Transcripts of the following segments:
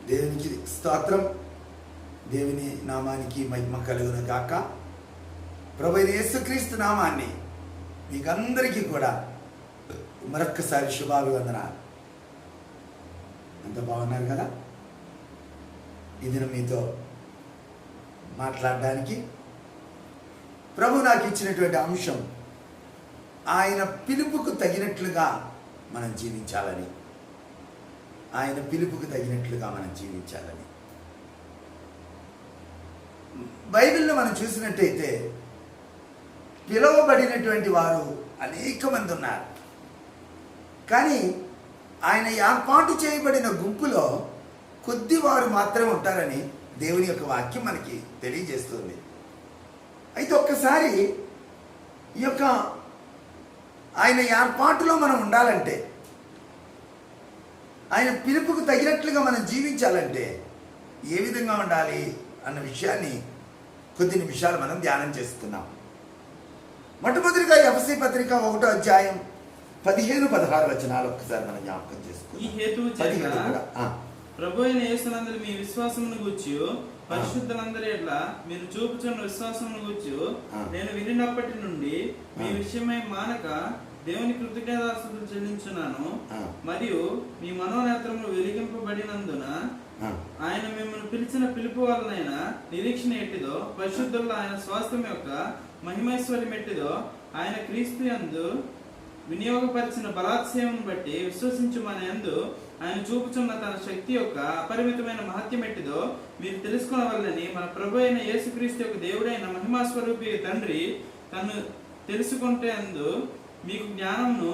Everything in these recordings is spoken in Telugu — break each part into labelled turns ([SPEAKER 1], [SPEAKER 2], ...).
[SPEAKER 1] దేవునికి స్తోత్రం. దేవుని నామానికి మహిమ కలుగును గాక. ప్రభువైన యేసుక్రీస్తు నామాన్ని మీకందరికీ కూడా మరొక్కసారి శుభాభివందనాలు. అంత బాగున్నారు కదా? ఈ దినం మీతో మాట్లాడడానికి ప్రభు నాకు ఇచ్చినటువంటి అంశం, ఆయన పిలుపుకు తగినట్లుగా మనం జీవించాలని. ఆయన పిలుపుకు తగినట్లుగా మనం జీవించాలని. బైబిల్లో మనం చూసినట్టయితే పిలువబడినటువంటి వారు అనేక మంది ఉన్నారు. కానీ ఆయన ఏర్పాటు చేయబడిన గుంపులో కొద్ది వారు మాత్రమే ఉంటారని దేవుని యొక్క వాక్యం మనకి తెలియజేస్తుంది. అయితే ఒక్కసారి ఈ యొక్క ఆయన ఏర్పాటులో మనం ఉండాలంటే, ఆయన పిలుపుకు తగినట్లుగా మనం జీవించాలంటే ఏ విధంగా ఉండాలి అన్న విషయాన్ని కొద్ది నిమిషాలు మనం ధ్యానం చేసుకున్నాం. మొట్టమొదటిగా ఎఫెసీ పత్రిక 1వ అధ్యాయం 15-16 వచనాలు ఒక్కసారి మనం జ్ఞాపకం చేసుకుంటాం.
[SPEAKER 2] ప్రభు అయిన యేసునందు మీ విశ్వాసమును గూర్చి పరిశుద్ధులందరి ఎట్ల మీరు చూపుచున్న విశ్వాసమును గూర్చి నేను వినినప్పటి నుండి మీ విషయమై మానక దేవుని కృతజ్ఞతాస్తుతులు చెల్లించున్నాను. మరియు మీ మనోనేత్రములు వెలిగింపబడినందున ఆయన మిమ్మల్ని పిలిచిన పిలుపు వలన నిరీక్షణ ఎట్టిదో, పరిశుద్ధుల్లో ఆయన స్వాస్థ్యం యొక్క మహిమైశ్వర్యం ఎట్టిదో, ఆయన క్రీస్తు యందు వినియోగపరిచిన బలాత్సయమును బట్టి విశ్వసించు మన యందు ఆయన చూపుచున్న తన శక్తి యొక్క అపరిమితమైన మహత్యం ఎట్టిదో మీరు తెలుసుకునవల్లని మన ప్రభు అయిన యేసుక్రీస్తు యొక్క దేవుడైన మహిమాస్వరూపి తండ్రి తను తెలుసుకుంటే అందు మీకు జ్ఞానమును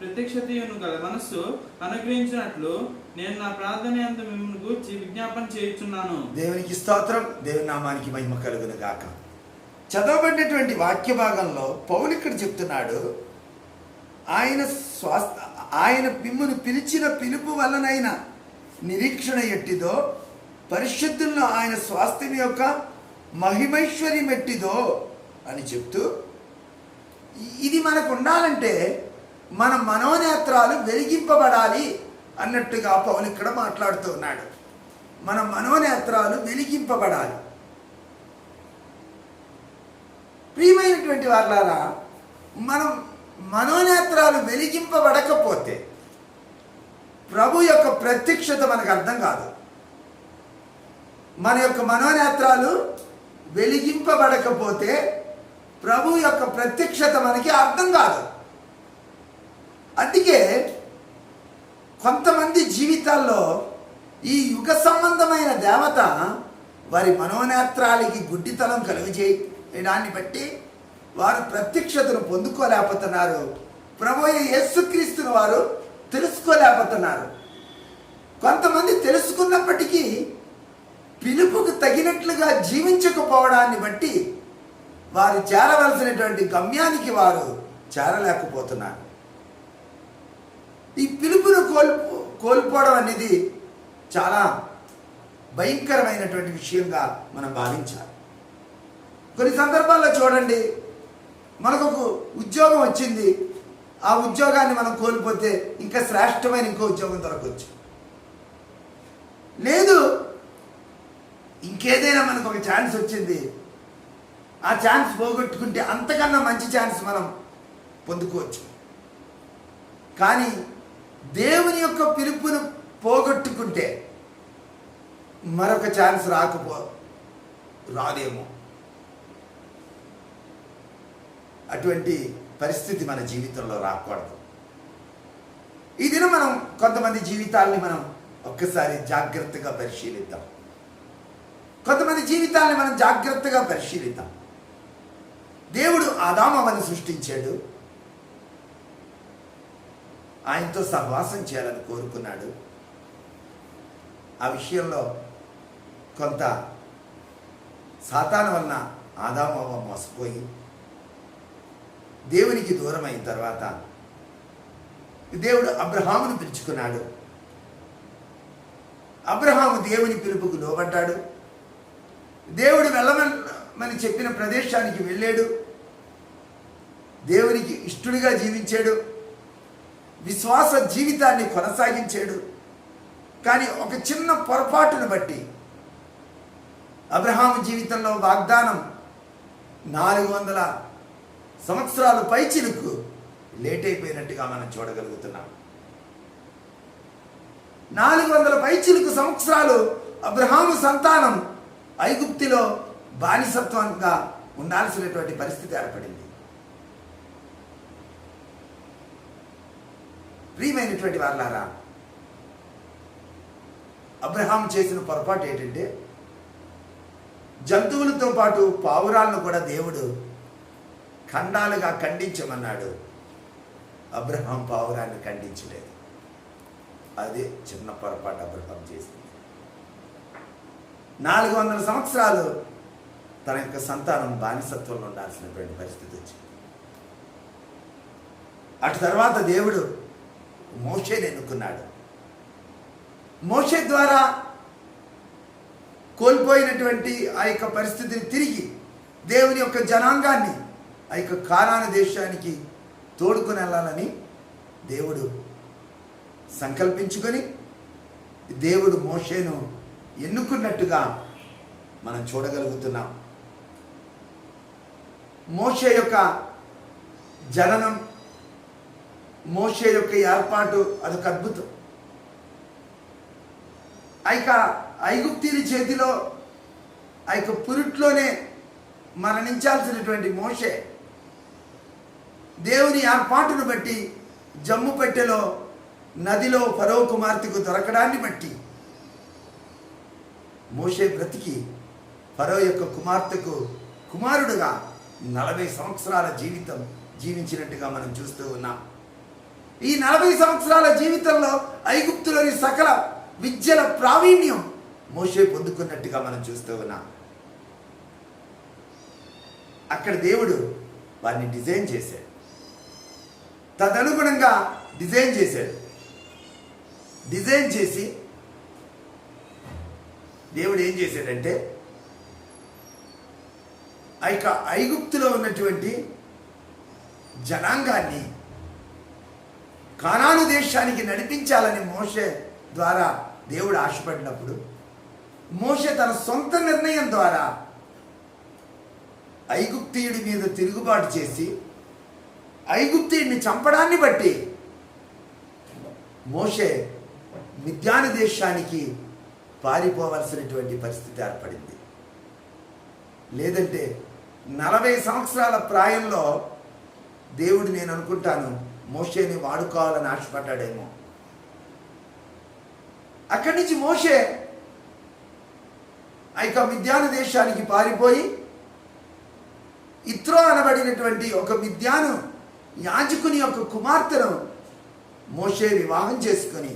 [SPEAKER 2] ప్రత్యక్షతను గల మనస్సు అనుగ్రహించినట్లు నేను నా ప్రార్థన యందు మిమ్మల్ని గూర్చి విజ్ఞాపన చేయుచున్నాను. దేవునికి
[SPEAKER 1] స్తోత్రం. దేవుని నామానికి మహిమ కలుగును గాక. చదవబడినటువంటి వాక్య భాగంలో పౌలు ఇక్కడ చెప్తున్నాడు, ఆయన మిమ్మును పిలిచిన పిలుపు వలనైన నిరీక్షణ ఎట్టిదో, పరిశుద్ధుల్లో ఆయన స్వాస్థ్యం యొక్క మహిమైశ్వర్యం ఎట్టిదో అని చెప్తూ, ఇది మనకు ఉండాలంటే మన మనోనేత్రాలు వెలిగింపబడాలి అన్నట్టుగా పౌలు ఇక్కడ మాట్లాడుతూ ఉన్నాడు. మన మనోనేత్రాలు వెలిగింపబడాలి. ప్రియమైనటువంటి వారులారా, మనం మనోనేత్రాలు వెలిగింపబడకపోతే ప్రభు యొక్క ప్రత్యక్షత మనకు అర్థం కాదు. మన యొక్క మనోనేత్రాలు వెలిగింపబడకపోతే ప్రభు యొక్క ప్రత్యక్షత మనకి అర్థం కాదు. అందుకే కొంతమంది జీవితాల్లో ఈ యుగ సంబంధమైన దేవత వారి మనోనేత్రాలకి గుడ్డితనం కలుగజేయడాన్ని బట్టి వారు ప్రత్యక్షతను పొందుకోలేకపోతున్నారు. ప్రభువైన యేసుక్రీస్తును వారు తెలుసుకోలేకపోతున్నారు. కొంతమంది తెలుసుకున్నప్పటికీ పిలుపుకు తగినట్లుగా జీవించకపోవడాన్ని బట్టి వారు చేరవలసినటువంటి గమ్యానికి వారు చేరలేకపోతున్నారు. ఈ పిలుపును కోల్పోవడం అనేది చాలా భయంకరమైనటువంటి విషయంగా మనం భావించాలి. కొన్ని సందర్భాల్లో చూడండి, మనకు ఒక ఉద్యోగం వచ్చింది, ఆ ఉద్యోగాన్ని మనం కోల్పోతే ఇంకా శ్రేష్టమైన ఇంకో ఉద్యోగం దొరకవచ్చు. లేదు, ఇంకేదైనా మనకు ఒక ఛాన్స్ వచ్చింది, ఆ ఛాన్స్ పోగొట్టుకుంటే అంతకన్నా మంచి ఛాన్స్ మనం పొందుకోవచ్చు. కానీ దేవుని యొక్క పిలుపును పోగొట్టుకుంటే మరొక ఛాన్స్ రాదేమో. అటువంటి పరిస్థితి మన జీవితంలో రాకూడదు. ఈ దినం మనం కొంతమంది జీవితాలని మనం ఒక్కసారి జాగ్రత్తగా పరిశీలిద్దాం. దేవుడు ఆదామవను సృష్టించాడు, ఆయనతో సహవాసం చేయాలని కోరుకున్నాడు. ఆ విషయంలో కొంత సాతాను వలన ఆదాము అవ్వ మోసపోయి దేవునికి దూరం అయిన తర్వాత దేవుడు అబ్రహామును పిలుచుకున్నాడు. అబ్రహాము దేవుని పిలుపుకు లోబడ్డాడు. దేవుడు వెళ్ళమని చెప్పిన ప్రదేశానికి వెళ్ళాడు. దేవునికి ఇష్టడుగా జీవించాడు. విశ్వాస జీవితాన్ని కొనసాగించాడు. కానీ ఒక చిన్న పొరపాటును బట్టి అబ్రహాము జీవితంలో వాగ్దానం 400 సంవత్సరాలు పైచిలుకు లేట్ అయిపోయినట్టుగా మనం చూడగలుగుతున్నాం. 400 పైచిలుకు సంవత్సరాలు అబ్రహాము సంతానం ఐగుప్తులో బానిసత్వంగా ఉండాల్సినటువంటి పరిస్థితి ఏర్పడింది. ప్రియమైనటువంటి వారలారా, అబ్రహాం చేసిన పొరపాటు ఏంటంటే జంతువులతో పాటు పావురాలను కూడా దేవుడు ఖండాలుగా ఖండించమన్నాడు. అబ్రహాం పావురాన్ని ఖండించలేదు. అదే చిన్న పొరపాటు అబ్రహాం చేసింది. 400 సంవత్సరాలు తన యొక్క సంతానం బానిసత్వంలో ఉండాల్సినటువంటి పరిస్థితి వచ్చింది. అటు తర్వాత దేవుడు మోషేని ఎన్నుకున్నాడు. మోషే ద్వారా కోల్పోయినటువంటి ఆ యొక్క పరిస్థితిని తిరిగి దేవుని యొక్క జనాంగాన్ని ఆ యొక్క కానాను దేశానికి తోడుకుని వెళ్ళాలని దేవుడు సంకల్పించుకొని దేవుడు మోషేను ఎన్నుకున్నట్టుగా మనం చూడగలుగుతున్నాం. మోషే యొక్క జననం, మోషే యొక్క ఏర్పాటు అదొక అద్భుతం. ఆ యొక్క ఐగుప్తీయుల చేతిలో ఆ యొక్క పురిట్లోనే మరణించాల్సినటువంటి మోషే దేవుని ఏర్పాటును బట్టి జమ్ము పెట్టెలో నదిలో ఫరో కుమార్తెకు దొరకడాన్ని బట్టి మోషే బ్రతికి ఫరో యొక్క కుమార్తెకు కుమారుడుగా 40 సంవత్సరాల జీవితం జీవించినట్టుగా మనం చూస్తూ ఉన్నాం. ఈ 40 సంవత్సరాల జీవితంలో ఐగుప్తులోని సకల విద్యల ప్రావీణ్యం మోషే పొందుకున్నట్టుగా మనం చూస్తూ ఉన్నాం. అక్కడ దేవుడు వారిని డిజైన్ చేశాడు, తదనుగుణంగా డిజైన్ చేశాడు. డిజైన్ చేసి దేవుడు ఏం చేశాడంటే ఆ యొక్క ఐగుప్తులో ఉన్నటువంటి జనాంగాన్ని కానాను దేశానికి నడిపించాలని మోషే ద్వారా దేవుడు ఆశపడినప్పుడు మోషే తన సొంత నిర్ణయం ద్వారా ఐగుప్తీయుడి మీద తిరుగుబాటు చేసి ఐగుప్తీయుడిని చంపడాన్ని బట్టి మోషే మిద్యాను దేశానికి పారిపోవలసినటువంటి పరిస్థితి ఏర్పడింది. లేదంటే 40 సంవత్సరాల ప్రాయంలో దేవుడు, నేను అనుకుంటాను, మోషేని వాడుకోవాలని ఆశపడ్డాడేమో. అక్కడి నుంచి మోషే ఆ యొక్క మిద్యాను దేశానికి పారిపోయి ఇత్రో అనబడినటువంటి ఒక మిద్యాను యాజకుని యొక్క కుమార్తెను మోషే వివాహం చేసుకొని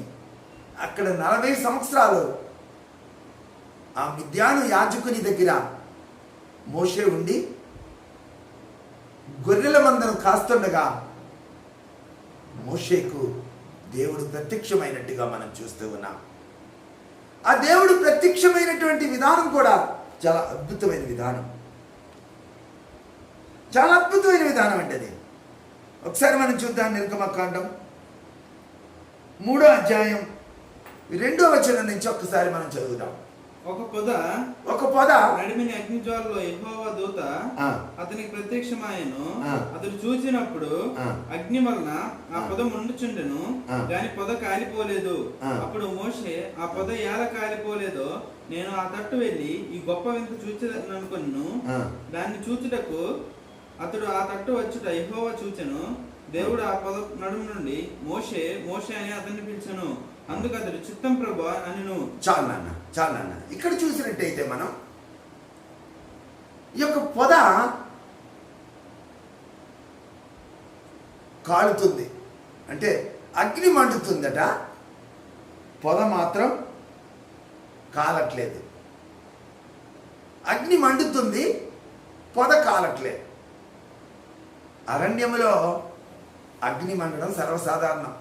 [SPEAKER 1] అక్కడ 40 సంవత్సరాలు ఆ మిద్యాను యాజకుని దగ్గర మోషే ఉండి గొర్రెల మందను కాస్తుండగా మోషేకు దేవుడు ప్రత్యక్షమైనట్టుగా మనం చూస్తూ ఉన్నాం. ఆ దేవుడు ప్రత్యక్షమైనటువంటి విధానం కూడా చాలా అద్భుతమైన విధానం. చాలా అద్భుతమైన విధానం అంటే అది. ఒకసారి మనం చూద్దాం. నిర్గమకాండం 3వ అధ్యాయం 2వ వచనం నుంచి ఒక్కసారి మనం చదువుదాం.
[SPEAKER 2] ఒక పొద నడిమిని అగ్నిజ్వాలలో యెహోవా దూత అతనికి ప్రత్యక్షమాయెను. అతడు చూసినప్పుడు అగ్ని వలన ఆ పొద మండుచుండెను, గాని పొద కాలిపోలేదు. అప్పుడు మోషే, ఆ పొద ఎలా కాలిపోలేదో నేను ఆ తట్టు వెళ్ళి ఈ గొప్ప వింత చూచెదననుకొనెను. దాన్ని చూచుటకు అతడు ఆ తట్టు వచ్చుట యెహోవా చూచెను. దేవుడు ఆ పొద నడుము నుండి మోషే మోషే అని అతన్ని పిలిచెను. అందుకు అతడు చిత్తం ప్రభువా అనెను.
[SPEAKER 1] చాలు నాన్న. ఇక్కడ చూసినట్టయితే మనం ఈ యొక్క పొద కాలుతుంది, అంటే అగ్ని మండుతుందట, పొద మాత్రం కాలట్లేదు. అగ్ని మండుతుంది, పొద కాలట్లేదు. అరణ్యములో అగ్ని మండడం సర్వసాధారణం.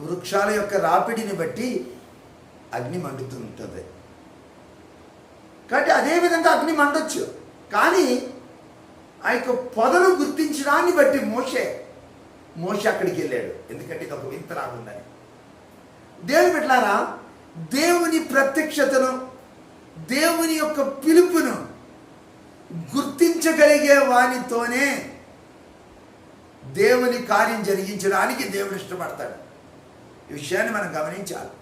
[SPEAKER 1] వృక్షాల యొక్క రాపిడిని బట్టి అగ్ని మండుతుంటుంది. కాబట్టి అదేవిధంగా అగ్ని మండొచ్చు. కానీ ఆ యొక్క పొదను గుర్తించడాన్ని బట్టి మోషే అక్కడికి వెళ్ళాడు. ఎందుకంటే ఇది ఒక వింత రాగుందని. దేవుని బిడ్డలారా, దేవుని ప్రత్యక్షతను, దేవుని యొక్క పిలుపును గుర్తించగలిగే వానితోనే దేవుని కార్యం జరిగించడానికి దేవుడు ఇష్టపడతాడు. ఈ విషయాన్ని మనం గమనించాలి.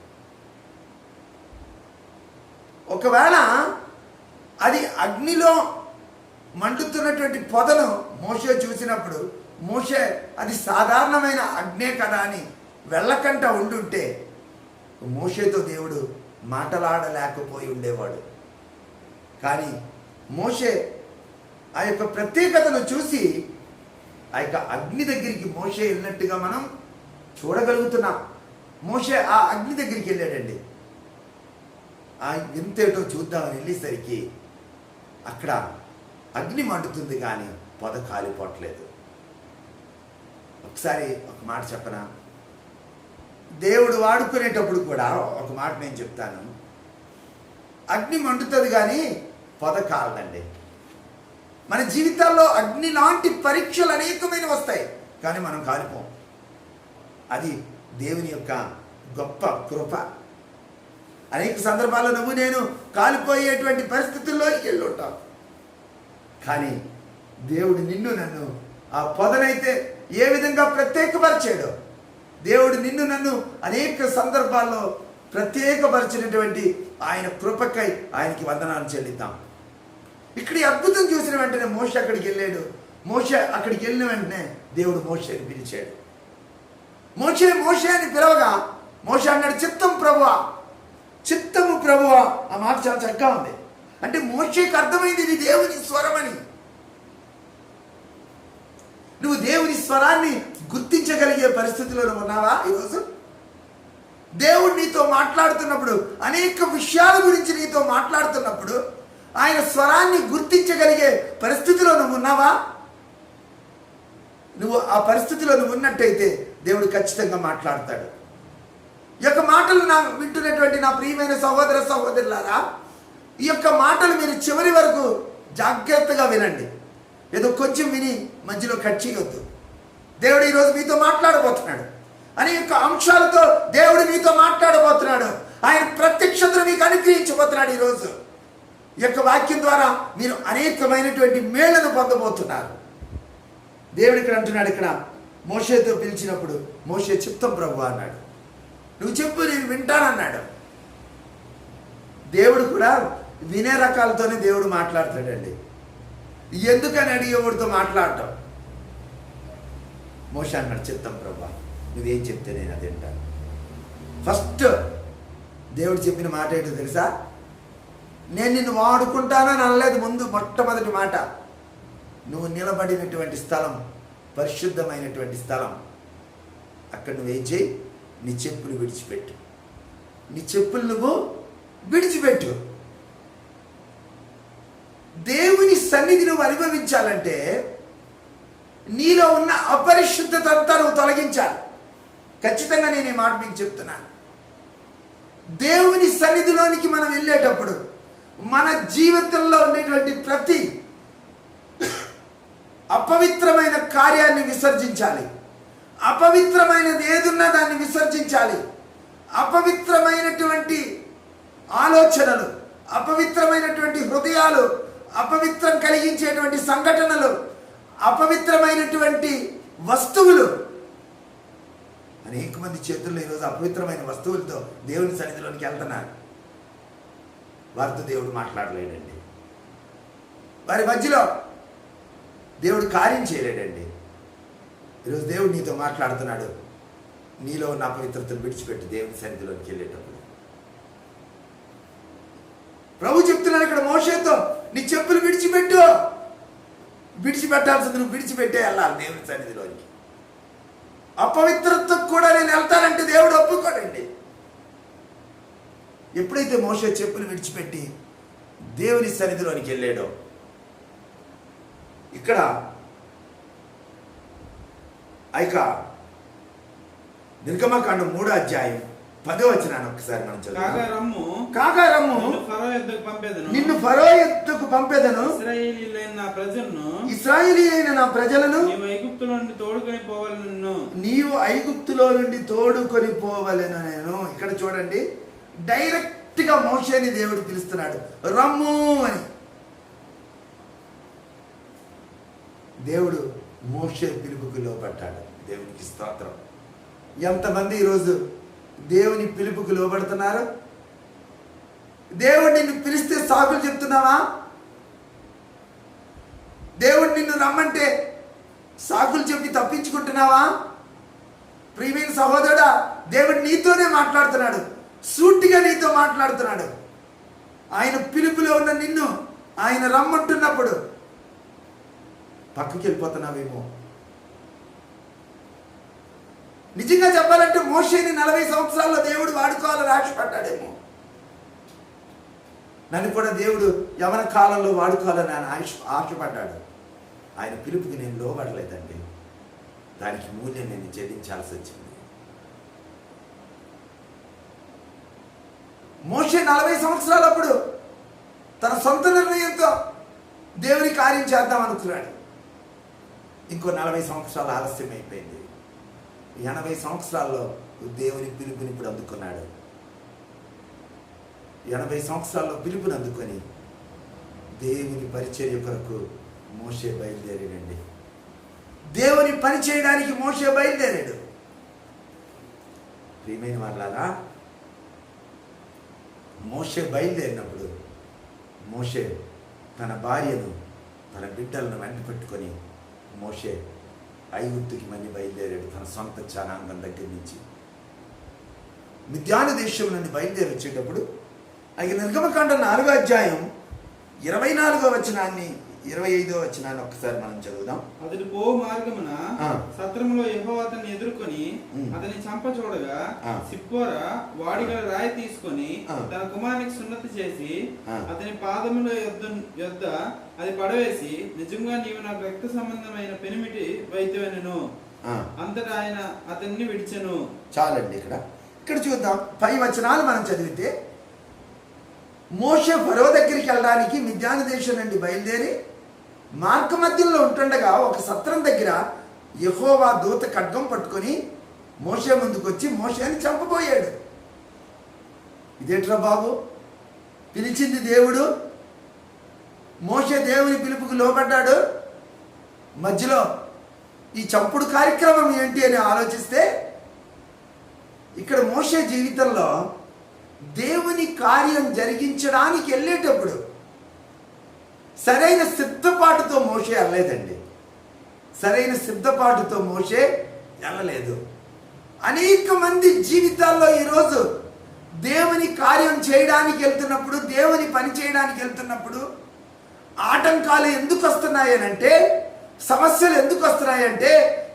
[SPEAKER 1] ఒకవేళ అది అగ్నిలో మండుతున్నటువంటి పొదను మోషే చూసినప్పుడు మోషే అది సాధారణమైన అగ్నే కదా అని వెళ్ళకంట ఉండుంటే మోషేతో దేవుడు మాటలాడలేకపోయి ఉండేవాడు. కానీ మోషే ఆ యొక్క ప్రత్యేకతను చూసి ఆ యొక్క అగ్ని దగ్గరికి మోషే వెళ్ళినట్టుగా మనం చూడగలుగుతున్నాం. మోషే ఆ అగ్ని దగ్గరికి వెళ్ళాడండి. ఆ ఎంతేటో చూద్దామని వెళ్ళేసరికి అక్కడ అగ్ని మండుతుంది కానీ పొద కాలిపోవట్లేదు. ఒకసారి ఒక మాట చెప్పనా? దేవుడు వాడుకునేటప్పుడు కూడా ఒక మాట నేను చెప్తాను. అగ్ని మండుతుంది కానీ పొద కాలదండి. మన జీవితాల్లో అగ్ని లాంటి పరీక్షలు అనేకమైన వస్తాయి కానీ మనం కాలిపోం. అది దేవుని యొక్క గొప్ప కృప. అనేక సందర్భాల్లో నువ్వు నేను కాలిపోయేటువంటి పరిస్థితుల్లోకి వెళ్ళి ఉంటాం. కానీ దేవుడు నిన్ను నన్ను ఆ పొదనైతే ఏ విధంగా ప్రత్యేకపరిచాడో, దేవుడు నిన్ను నన్ను అనేక సందర్భాల్లో ప్రత్యేకపరిచినటువంటి ఆయన కృపకై ఆయనకి వందనాలు చెల్లిద్దాం. ఇక్కడ ఈ అద్భుతం చూసిన వెంటనే మోషే అక్కడికి వెళ్ళాడు. మోషే అక్కడికి వెళ్ళిన వెంటనే దేవుడు మోషేని పిలిచాడు. మోషే మోషే అని పిలవగా మోషే అన్నాడు, చిత్తం ప్రభువా, చిత్తము ప్రభువా. ఆ మాట చాలా చక్కగా ఉంది. అంటే మోషేకి అర్థమైంది ఇది దేవుని స్వరమని. నువ్వు దేవుని స్వరాన్ని గుర్తించగలిగే పరిస్థితిలో ఉన్నావా ఈరోజు? దేవుడు నీతో మాట్లాడుతున్నప్పుడు, అనేక విషయాల గురించి నీతో మాట్లాడుతున్నప్పుడు ఆయన స్వరాన్ని గుర్తించగలిగే పరిస్థితిలో నువ్వు ఉన్నావా? నువ్వు ఆ పరిస్థితిలో నువ్వు ఉన్నట్టయితే దేవుడు ఖచ్చితంగా మాట్లాడతాడు. ఈ యొక్క మాటలు వింటున్నటువంటి నా ప్రియమైన సహోదర సహోదరులారా, ఈ యొక్క మాటలు మీరు చివరి వరకు జాగ్రత్తగా వినండి. ఏదో కొంచెం విని మధ్యలో కట్ చేయొద్దు. దేవుడు ఈరోజు మీతో మాట్లాడబోతున్నాడు. అనేక అంశాలతో దేవుడు మీతో మాట్లాడబోతున్నాడు. ఆయన ప్రత్యక్షతను మీకు అనుగ్రహించబోతున్నాడు. ఈరోజు ఈ యొక్క వాక్యం ద్వారా మీరు అనేకమైనటువంటి మేళ్లను పొందబోతున్నారు. దేవుడు ఇక్కడ అంటున్నాడు, ఇక్కడ మోషేతో పిలిచినప్పుడు మోషే చిత్తం ప్రభువా అన్నాడు. నువ్వు చెప్పు, నేను వింటానన్నాడు. దేవుడు కూడా వినే రకాలతోనే దేవుడు మాట్లాడతాడండి. ఎందుకని అడిగేవాడితో మాట్లాడటం? మోషే అన్నాడు, చిత్తం ప్రభువా, నువ్వేం చెప్తే నేను అది వింటాను. ఫస్ట్ దేవుడు చెప్పిన మాట ఏంటో తెలుసా? నేను నిన్ను వాడుకుంటానని అనలేదు. ముందు మొట్టమొదటి మాట, నువ్వు నిలబడినటువంటి స్థలం పరిశుద్ధమైనటువంటి స్థలం. అక్కడ నువ్వేం చేయి? నీ చెప్పులు విడిచిపెట్టు. నీ చెప్పులు నువ్వు విడిచిపెట్టు. దేవుని సన్నిధి నువ్వు అనుభవించాలంటే నీలో ఉన్న అపరిశుద్ధత అంతా నువ్వు తొలగించాలి. ఖచ్చితంగా నేను ఈ మాట మీకు చెప్తున్నాను. దేవుని సన్నిధిలోనికి మనం వెళ్ళేటప్పుడు మన జీవితంలో ఉండేటువంటి ప్రతి అపవిత్రమైన కార్యాన్ని విసర్జించాలి. అపవిత్రమైనది ఏదున్నా దాన్ని విసర్జించాలి. అపవిత్రమైనటువంటి ఆలోచనలు, అపవిత్రమైనటువంటి హృదయాలు, అపవిత్రం కలిగించేటువంటి సంఘటనలు, అపవిత్రమైనటువంటి వస్తువులు. అనేక మంది చేతుల్లో ఈరోజు అపవిత్రమైన వస్తువులతో దేవుని సన్నిధిలోనికి వెళ్తున్నారు. వారితో దేవుడు మాట్లాడలేడండి. వారి మధ్యలో దేవుడు కార్యం చేయలేడండి. ఈరోజు దేవుడు నీతో మాట్లాడుతున్నాడు. నీలో ఉన్న అపవిత్రతను విడిచిపెట్టి దేవుని సన్నిధిలోకి వెళ్ళేటప్పుడు ప్రభు చెప్తున్నాడు ఇక్కడ మోషేతో, నీ చెప్పులు విడిచిపెట్టు. విడిచిపెట్టాల్సింది నువ్వు విడిచిపెట్టే వెళ్ళాలి దేవుని సన్నిధిలోనికి. అపవిత్రతకు కూడా నేను వెళ్తానంటే దేవుడు ఒప్పుకోడండి. ఎప్పుడైతే మోషే చెప్పులు విడిచిపెట్టి దేవుని సన్నిధిలోనికి వెళ్ళాడో, ఇక్కడ ఇక నిర్గమకాండం 3వ అధ్యాయం 10వ వచనాన్ని ఒకసారి మనం చదువుదాం. కాగా రమ్ము, నిన్ను ఫరో యొద్దకు పంపెదను, ఇశ్రాయేలీయులైన నా ప్రజలను నీవు ఐగుప్తులో నుండి తోడుకొని పోవలెను నేను. ఇక్కడ చూడండి, డైరెక్ట్గా మోషేని దేవుడు పిలుస్తున్నాడు, రమ్ము అని. దేవుడు మోషే పిలుపుకు లోబడ్డాడు. దేవునికి స్తోత్రం. ఎంతమంది ఈరోజు దేవుని పిలుపుకు లోబడుతున్నారు? దేవుడు నిన్ను పిలిస్తే సాకులు చెప్తున్నావా? దేవుడు నిన్ను రమ్మంటే సాకులు చెప్పి తప్పించుకుంటున్నావా? ప్రియమైన సహోదరుడా, దేవుడు నీతోనే మాట్లాడుతున్నాడు, సూటిగా నీతో మాట్లాడుతున్నాడు. ఆయన పిలుపులో ఉన్న నిన్ను ఆయన రమ్మంటున్నప్పుడు పక్కకి వెళ్ళిపోతున్నావేమో. నిజంగా చెప్పాలంటే మోషేని 40 సంవత్సరాల్లో దేవుడు వాడుకోవాలని ఆశపడ్డాడేమో. నన్ను కూడా దేవుడు యవన కాలంలో వాడుకోవాలని ఆయన ఆశపడ్డాడు. ఆయన పిలుపుకి నేను లోబడలేదండి. దానికి మూల్యం నేను చెల్లించాల్సి వచ్చింది. మోషే 40 సంవత్సరాలప్పుడు తన సొంత నిర్ణయంతో దేవుని కార్యం చేద్దాం అనుకున్నాడు. ఇంకో 40 సంవత్సరాలు ఆలస్యం అయిపోయింది. 80 సంవత్సరాల్లో దేవుని పిలుపుని ఇప్పుడు అందుకున్నాడు. 80 సంవత్సరాల్లో పిలుపుని అందుకొని దేవుని పరిచర్య కొరకు మోషే బయలుదేరాడండి. దేవుని పని చేయడానికి మోషే బయలుదేరాడు. ప్రియమైన వాళ్ళారా, మోషే బయలుదేరినప్పుడు మోషే తన భార్యను తన బిడ్డలను వెంట పెట్టుకొని మోషే ఐగుప్తుకి మళ్ళీ బయలుదేరాడు. తన సొంత జనాంగం దగ్గర నుంచి మిద్యాను దేశం నుండి బయలుదేరి వచ్చేటప్పుడు ఆయన నిర్గమకాండ 4వ అధ్యాయం 24వ వచనాన్ని 25వ వచనాన్ని ఒకసారి మనం చదువుదాం.
[SPEAKER 2] అతడు పో మార్గమున సత్రములో యెహోవా అతన్ని ఎదుర్కొని అతని చంప చూడగా సిప్పోరా వాడిగల రాయి తీసుకొని తన కుమారునికి సున్నతి చేసి అతని పాదముల యొద్ద అది పడవేసి, నిజంగా నీవు నాకు రక్త సంబంధమైన పెనిమిటి వైద్యవెనను. అంతటా ఆయన అతన్ని విడిచెను.
[SPEAKER 1] చాలండి. ఇక్కడ చూద్దాం. పై వచనాలు మనం చదివితే మోషే ఫరో దగ్గరికి వెళ్ళడానికి మిద్యాను దేశం నుండి బయలుదేరి మార్గ మధ్యంలో ఉంటుండగా ఒక సత్రం దగ్గర యెహోవా దూత ఖడ్గం పట్టుకొని మోషే ముందుకు వచ్చి మోషేని చంపబోయాడు. ఇదేంట్రా బాబు, పిలిచింది దేవుడు, మోషే దేవుని పిలుపుకు లోబడ్డాడు, మధ్యలో ఈ చంపుడు కార్యక్రమం ఏంటి అని ఆలోచిస్తే ఇక్కడ మోషే జీవితంలో దేవుని కార్యం జరిగించడానికి వెళ్ళేటప్పుడు సరైన సిద్ధపాటుతో మోషే వెళ్ళలేదండి. సరైన సిద్ధపాటుతో మోషే వెళ్ళలేదు. అనేక మంది జీవితాల్లో ఈరోజు దేవుని కార్యం చేయడానికి వెళ్తున్నప్పుడు, దేవుని పని చేయడానికి వెళ్తున్నప్పుడు ఆటంకాలు ఎందుకు వస్తున్నాయనంటే, సమస్యలు ఎందుకు వస్తున్నాయంటే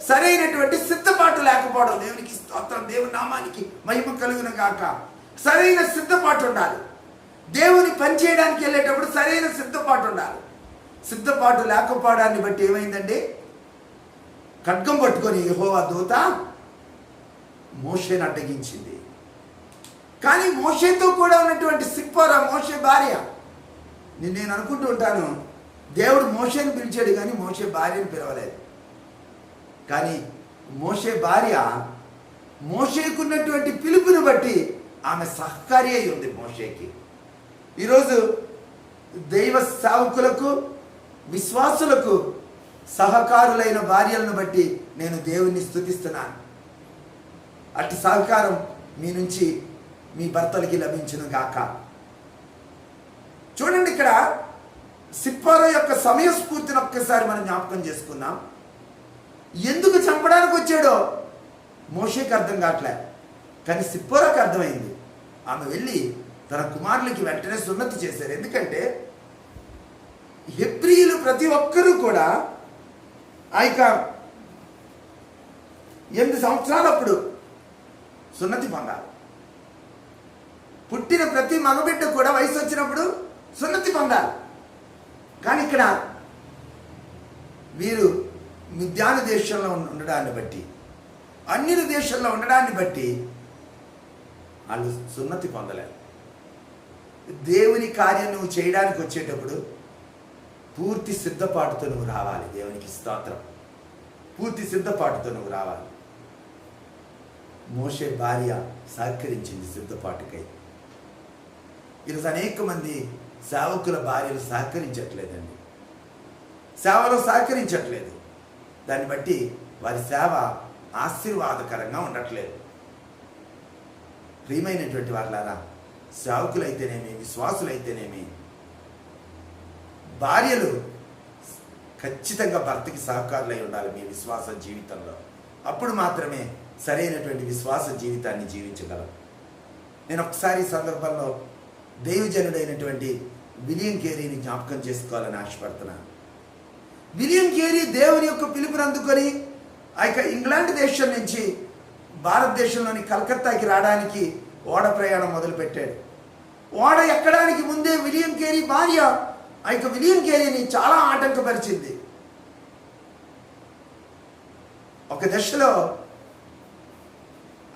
[SPEAKER 1] సరైనటువంటి సిద్ధపాటు లేకపోవడం. దేవునికి స్తోత్రం, దేవుని నామానికి మహిమ కలుగును గాక. సరైన సిద్ధపాటు ఉండాలి. దేవుని పని చేయడానికి వెళ్ళేటప్పుడు సరైన సిద్ధపాటు ఉండాలి. సిద్ధపాటు లేకపోవడాన్ని బట్టి ఏమైందండి, ఖడ్గం పట్టుకొని యెహోవా దూత మోషేని అడ్డగించింది. కానీ మోషేతో కూడా ఉన్నటువంటి సిప్పోరా, మోషే భార్య, నేను అనుకుంటూ ఉంటాను, దేవుడు మోషేని పిలిచాడు కానీ మోషే భార్యను పిలవలేదు. కానీ మోషే భార్య మోషేకున్నటువంటి పిలుపుని బట్టి ఆమె సహకారి అయి ఉంది మోషేకి. ఈరోజు దైవ సేవకులకు, విశ్వాసులకు సహకారులైన భార్యలను బట్టి నేను దేవుణ్ణి స్తుతిస్తున్నాను. అట్టి సహకారం మీ నుంచి మీ భర్తలకి లభించును గాక. చూడండి, ఇక్కడ సిప్పోరా యొక్క సమయస్ఫూర్తిని ఒక్కసారి మనం జ్ఞాపకం చేసుకుందాం. ఎందుకు చంపడానికి వచ్చాడో మోషేకి అర్థం కావట్లే, కానీ సిప్పోరాకి అర్థమైంది. ఆమె వెళ్ళి తన కుమారులకి వెంటనే సున్నతి చేశారు. ఎందుకంటే హెబ్రీయులు ప్రతి ఒక్కరూ కూడా ఆ యొక్క 8 సంవత్సరాలప్పుడు సున్నతి పొందాలి. పుట్టిన ప్రతి మగబిడ్డ కూడా వయసు వచ్చినప్పుడు సున్నతి పొందాలి. కానీ ఇక్కడ వీరు మిద్యాను దేశంలో ఉండడాన్ని బట్టి, అన్యుల దేశంలో ఉండడాన్ని బట్టి వాళ్ళు సున్నతి పొందలేరు. దేవుని కార్యం నువ్వు చేయడానికి వచ్చేటప్పుడు పూర్తి సిద్ధపాటుతో నువ్వు రావాలి. దేవునికి స్తోత్రం. పూర్తి సిద్ధపాటుతో నువ్వు రావాలి. మోషే భార్య సహకరించింది సిద్ధపాటుకై. ఈరోజు అనేక మంది సేవకుల భార్యలు సహకరించట్లేదండి, సేవలో సహకరించట్లేదు. దాన్ని బట్టి వారి సేవ ఆశీర్వాదకరంగా ఉండట్లేదు. ప్రియమైనటువంటి వాళ్ళారా, సేవకులైతేనేమి, విశ్వాసులైతేనేమి, భార్యలు ఖచ్చితంగా భర్తకి సహకారులై ఉండాలి మీ విశ్వాస జీవితంలో. అప్పుడు మాత్రమే సరైనటువంటి విశ్వాస జీవితాన్ని జీవించగలం. నేను ఒకసారి సందర్భంలో దైవజనుడైనటువంటి విలియం కేరీని జ్ఞాపకం చేసుకోవాలని ఆశపడుతున్నాను. విలియం కేరీ దేవుని యొక్క పిలుపుని అందుకొని ఆ యొక్క ఇంగ్లాండ్ దేశం నుంచి భారతదేశంలోని కలకత్తాకి రావడానికి ఓడ ప్రయాణం మొదలుపెట్టాడు. ఓడ ఎక్కడానికి ముందే విలియం కేరీ భార్య ఆ యొక్క విలియం కేరీని చాలా ఆటంకపరిచింది. ఒక దశలో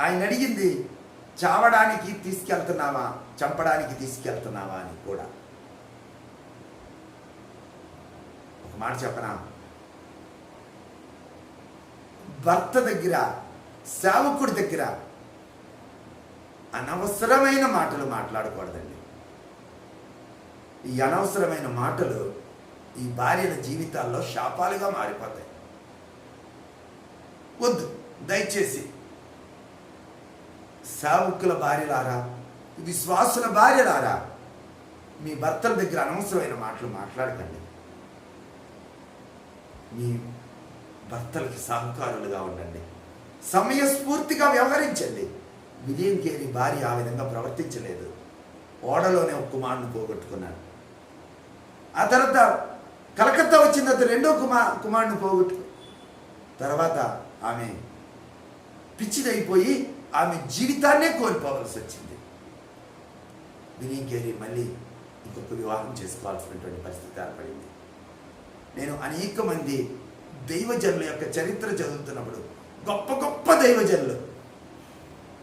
[SPEAKER 1] ఆయన అడిగింది, చావడానికి తీసుకెళ్తున్నావా, చంపడానికి తీసుకెళ్తున్నావా అని కూడా. ఒక మాట చెప్పనా, భర్త దగ్గర, సేవకుడి దగ్గర అనవసరమైన మాటలు మాట్లాడకూడదండి. ఈ అనవసరమైన మాటలు ఈ భార్యల జీవితాల్లో శాపాలుగా మారిపోతాయి. వద్దు, దయచేసి సేవకుల భార్యలారా, విశ్వాసుల భార్యలారా, మీ భర్తల దగ్గర అనవసరమైన మాటలు మాట్లాడకండి. మీ భర్తలకి సహకారులుగా ఉండండి, సమయస్ఫూర్తిగా వ్యవహరించండి. విలియం కేరీ భార్య ఆ విధంగా ప్రవర్తించలేదు. ఓడలోనే ఒక కుమారుని పోగొట్టుకున్నాడు. ఆ తర్వాత కలకత్తా వచ్చిన తర్వాత రెండో కుమారుని పోగొట్టుకు తర్వాత ఆమె పిచ్చిదైపోయి ఆమె జీవితాన్నే కోల్పోవలసి వచ్చింది. విలియం కేరీ మళ్ళీ ఇంకొక వివాహం చేసుకోవాల్సినటువంటి పరిస్థితి ఏర్పడింది. నేను అనేక మంది దైవజనుల యొక్క చరిత్ర చదువుతున్నప్పుడు, గొప్ప గొప్ప దైవజనులు,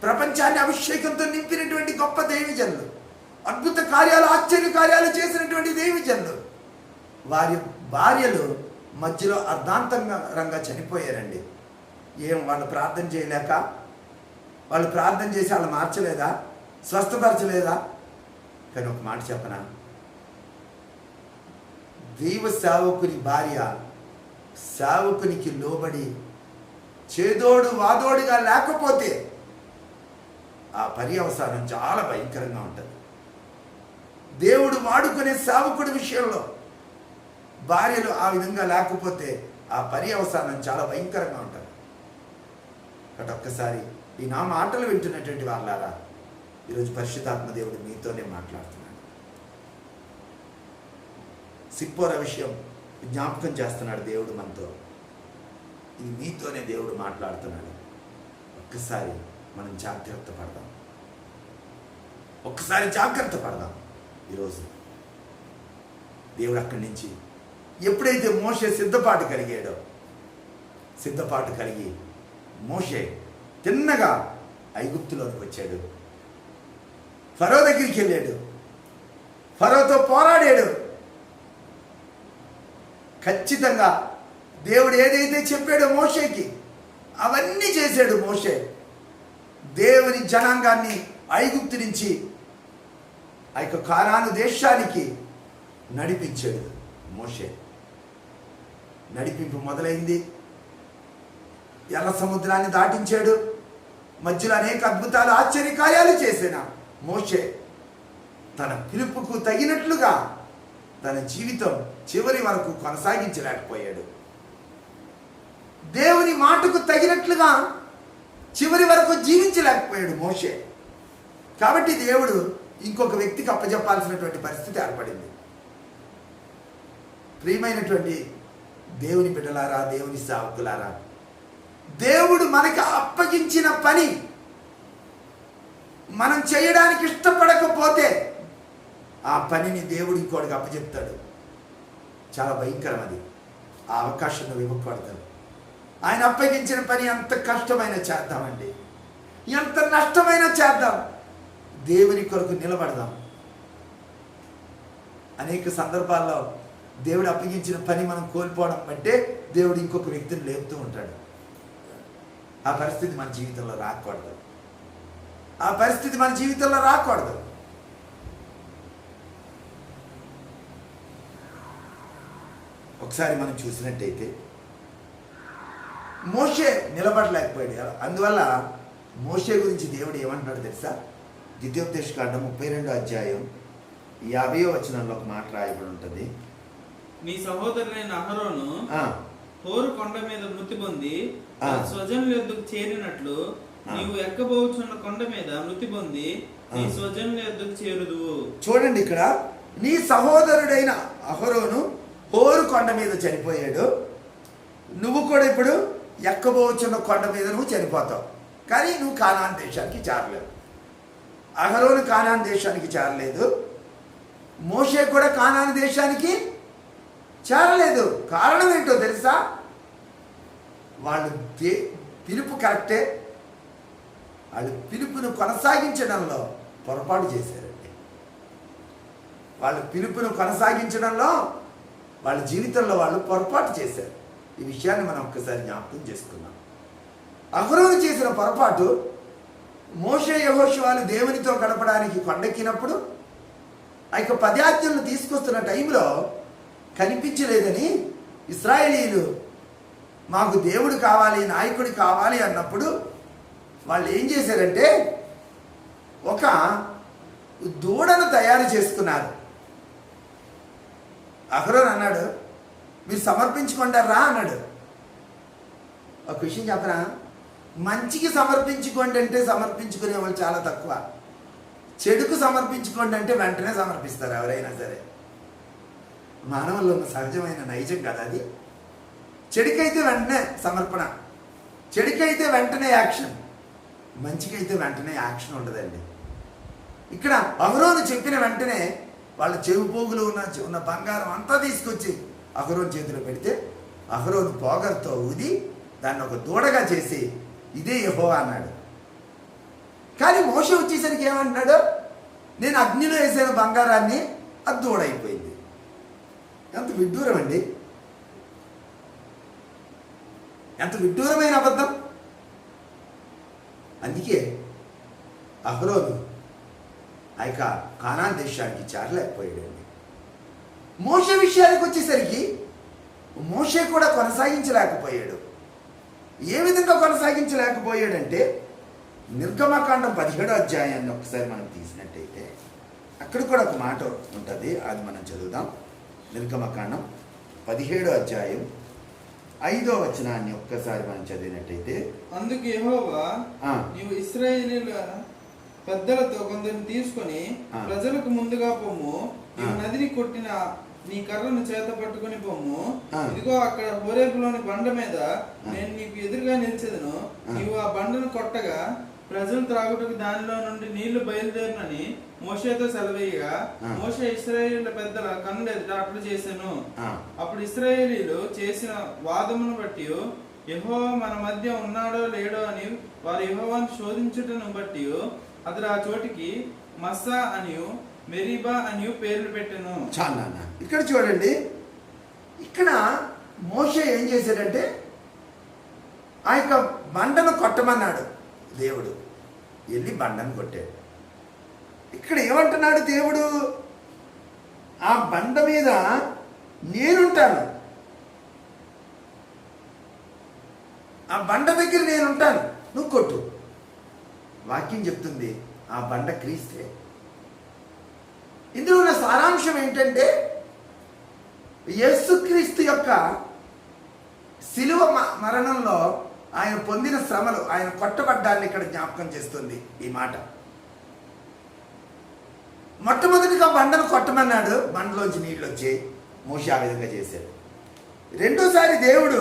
[SPEAKER 1] ప్రపంచాన్ని అభిషేకంతో నింపినటువంటి గొప్ప దైవజనులు, అద్భుత కార్యాలు, ఆశ్చర్య కార్యాలు చేసినటువంటి దైవజనులు, వారి భార్యలు మధ్యలో అర్ధాంతరంగా చనిపోయారండి. వాళ్ళు ప్రార్థన చేయలేక, వాళ్ళు ప్రార్థన చేసి వాళ్ళు మార్చలేదా, స్వస్థపరచలేదా? కానీ ఒక మాట చెప్పనా, దైవ సేవకుని భార్య సేవకునికి లోబడి చేదోడు వాదోడుగా లేకపోతే ఆ పర్యవసానం చాలా భయంకరంగా ఉంటుంది. దేవుడు వాడుకునే సేవకుడి విషయంలో భార్యలు ఆ విధంగా లేకపోతే ఆ పర్యవసానం చాలా భయంకరంగా ఉంటుంది. కాబట్టి ఒక్కసారి ఈ నా మాటలు వింటున్నటువంటి వాళ్ళారా, ఈరోజు పరిశుద్ధాత్మ దేవుడు మీతోనే మాట్లాడుతున్నాడు. సిప్పోర విషయం జ్ఞాపకం చేస్తున్నాడు దేవుడు మనతో. ఇది మీతోనే దేవుడు మాట్లాడుతున్నాడు. ఒక్కసారి మనం జాగ్రత్త పడదాం, ఒక్కసారి జాగ్రత్త పడదాం. ఈరోజు దేవుడు అక్కడి నుంచి ఎప్పుడైతే మోషే సిద్ధపాటు కలిగి మోషే తిన్నగా ఐగుప్తులోకి వచ్చాడు. ఫరో దగ్గరికి వెళ్ళాడు, ఫరోతో పోరాడాడు. ఖచ్చితంగా దేవుడు ఏదైతే చెప్పాడో మోషేకి అవన్నీ చేశాడు. మోషే దేవుని జనాంగాన్ని ఐగుప్తు నుంచి ఆ యొక్క కానాను దేశానికి నడిపించాడు. మోషే నడిపింపు మొదలైంది. ఎర్ర సముద్రాన్ని దాటించాడు. మధ్యలో అనేక అద్భుతాలు, ఆశ్చర్యకార్యాలు చేసిన మోషే తన పిలుపుకు తగినట్లుగా తన జీవితం చివరి వరకు కొనసాగించలేకపోయాడు. దేవుని మాటకు తగినట్లుగా చివరి వరకు జీవించలేకపోయాడు మోషే. కాబట్టి దేవుడు ఇంకొక వ్యక్తికి అప్పచెప్పాల్సినటువంటి పరిస్థితి ఏర్పడింది. ప్రియమైనటువంటి దేవుని బిడ్డలారా, దేవుని సేవకులారా, దేవుడు మనకి అప్పగించిన పని మనం చేయడానికి ఇష్టపడకపోతే ఆ పనిని దేవుడు ఇంకోటికి అప్పచెప్తాడు. చాలా భయంకరం అది. ఆ అవకాశం నువ్వు ఇవ్వకూడదు. ఆయన అప్పగించిన పని ఎంత కష్టమైనా చేద్దామండి, ఎంత నష్టమైనా చేద్దాం, దేవుని కొరకు నిలబడదాం. అనేక సందర్భాల్లో దేవుడు అప్పగించిన పని మనం కోల్పోవడం అంటే దేవుడు ఇంకొక వ్యక్తిని లేపుతూ ఉంటాడు. ఆ పరిస్థితి మన జీవితంలో రాకూడదు. ఒకసారి మనం చూసినట్టయితే మోషే నిలబడలేకపోయాడు. అందువల్ల మోషే గురించి దేవుడు ఏమంటున్నాడు తెలుసా? ద్వితీయోపదేశకాండం 32వ అధ్యాయం 50వ వచనంలో ఒక మాట రాయబడి ఉంటుంది.
[SPEAKER 2] నీ సహోదరులైన అహరోను
[SPEAKER 1] ఆ,
[SPEAKER 2] హోరు కొండ మీద మృతి పొంది
[SPEAKER 1] ఆ.
[SPEAKER 2] తన స్వజనుల యొద్దకు చేరినట్లు నీవు ఎక్కబోచున్న కొండ మీద మృతి పొంది నీ స్వజనుల యొద్దకు చేరుదువు.
[SPEAKER 1] చూడండి, ఇక్కడ నీ సహోదరుడైన అహరోను హోరు కొండ మీద చనిపోయాడు. నువ్వు కూడా ఇప్పుడు ఎక్కబోచున్న కొండ మీద నువ్వు చనిపోతావు. కానీ నువ్వు కానాన్ దేశానికి చేరలేవు. అహరోను కానాన్ దేశానికి చేరలేదు. మోషే కూడా కానాన్ దేశానికి చేరలేదు. కారణం ఏంటో తెలుసా? వాళ్ళు పిలుపు కరెక్టే, వాళ్ళు పిలుపును కొనసాగించడంలో పొరపాటు చేశారండి. వాళ్ళు పిలుపును కొనసాగించడంలో వాళ్ళ జీవితంలో వాళ్ళు పొరపాటు చేశారు. ఈ విషయాన్ని మనం ఒక్కసారి జ్ఞాపకం చేసుకున్నాం. అహరోను చేసిన పొరపాటు, మోషే యెహోషువలు దేవునితో గడపడానికి కొండెక్కినప్పుడు ఆ యొక్క 10 ఆజ్ఞలను తీసుకొస్తున్న టైంలో కనిపించలేదని ఇశ్రాయేలీయులు మాకు దేవుడు కావాలి, నాయకుడు కావాలి అన్నప్పుడు వాళ్ళు ఏం చేశారంటే ఒక దూడను తయారు చేసుకున్నారు. అహరోను అన్నాడు, మీరు సమర్పించుకుంటారా అన్నాడు. ఒక విషయం చెప్పనా? మంచికి సమర్పించుకోండి అంటే సమర్పించుకునే వాళ్ళు చాలా తక్కువ. చెడుకు సమర్పించుకోండి అంటే వెంటనే సమర్పిస్తారు ఎవరైనా సరే. మానవుల్లో ఉన్న సహజమైన నైజం కదా అది. చెడుకైతే వెంటనే సమర్పణ, చెడుకైతే వెంటనే యాక్షన్, మంచికైతే వెంటనే యాక్షన్ ఉండదండి. ఇక్కడ అహరోను చెప్పిన వెంటనే వాళ్ళ చెవి పోగులు ఉన్న బంగారం అంతా తీసుకొచ్చి అహరోను చేతిలో పెడితే అహరోను పోగర్తో ఊది దాన్ని ఒక దూడగా చేసి ఇదే యెహోవా అన్నాడు. కానీ మోషే వచ్చేసరికి ఏమంటున్నాడు? నేను అగ్నిలో వేసిన బంగారాన్ని అది దూడైపోయింది. ఎంత విడ్డూరం అండి! ఎంత విడ్డూరమైన అబద్ధం! అందుకే అహరోను ఆ యొక్క కానాన్ దేశానికి చేరలేకపోయాడండి. మోషే విషయానికి వచ్చేసరికి మోషే కూడా కొనసాగించలేకపోయాడు. ఏ విధంగా కొనసాగించలేకపోయాడంటే నిర్గమకాండం 17వ అధ్యాయాన్ని ఒకసారి మనం తీసినట్టయితే అక్కడ కూడా ఒక మాట ఉంటుంది, అది మనం చదువుదాం. నిర్గమకాండం 17వ అధ్యాయం 5వ వచనాన్ని ఒక్కసారి మనం చదివినట్టయితే,
[SPEAKER 2] అందుకు యెహోవా నీవు ఇశ్రాయేలీయుల పెద్దలతో కొందరిని తీసుకొని ప్రజలకు ముందుగా పొమ్ము, నీవు నదిని కొట్టిన నీ కర్రను చేత పట్టుకుని పొమ్ము. ఇదిగో అక్కడ హోరేబులోని బండ మీద నేను నీకు ఎదురుగా నిలిచెదను. నీవు ఆ బండను కొట్టగా ప్రజలు త్రాగుటకు దానిలో నుండి నీళ్లు బయలుదేరినని మోషేతో సెలవేయగా మోషే ఇశ్రాయేలీయుల పెద్దల కన్నులు ఎదుట అట్లు చేసెను. అప్పుడు ఇశ్రాయేలీయులు చేసిన వాదమును బట్టి యెహోవా మన మధ్య ఉన్నాడో లేడో అని వారు యెహోవాను శోధించుటను బట్టి అతడు ఆ చోటికి మస్సా అనియు మెరీబా అనియు పేర్లు పెట్టెను.
[SPEAKER 1] చాలా ఇక్కడ చూడండి, ఇక్కడ మోషే ఏం చేశాడంటే ఆ యొక్క బండను కొట్టమన్నాడు దేవుడు. వెళ్ళి బండను కొట్టాడు. ఇక్కడ ఏమంటున్నాడు దేవుడు? ఆ బండ మీద నేనుంటాను, ఆ బండ దగ్గర నేనుంటాను, నువ్వు కొట్టు. వాక్యం చెప్తుంది ఆ బండ క్రీస్తే. ఇందులో ఉన్న సారాంశం ఏంటంటే యేసుక్రీస్తు యొక్క శిలువ మరణంలో ఆయన పొందిన శ్రమలు, ఆయన కొట్టబడ్డాన్ని ఇక్కడ జ్ఞాపకం చేస్తుంది ఈ మాట. మొట్టమొదటిగా బండను కొట్టమన్నాడు, బండలోంచి నీళ్ళు వచ్చి మోషే ఆ విధంగా చేశాడు. రెండోసారి దేవుడు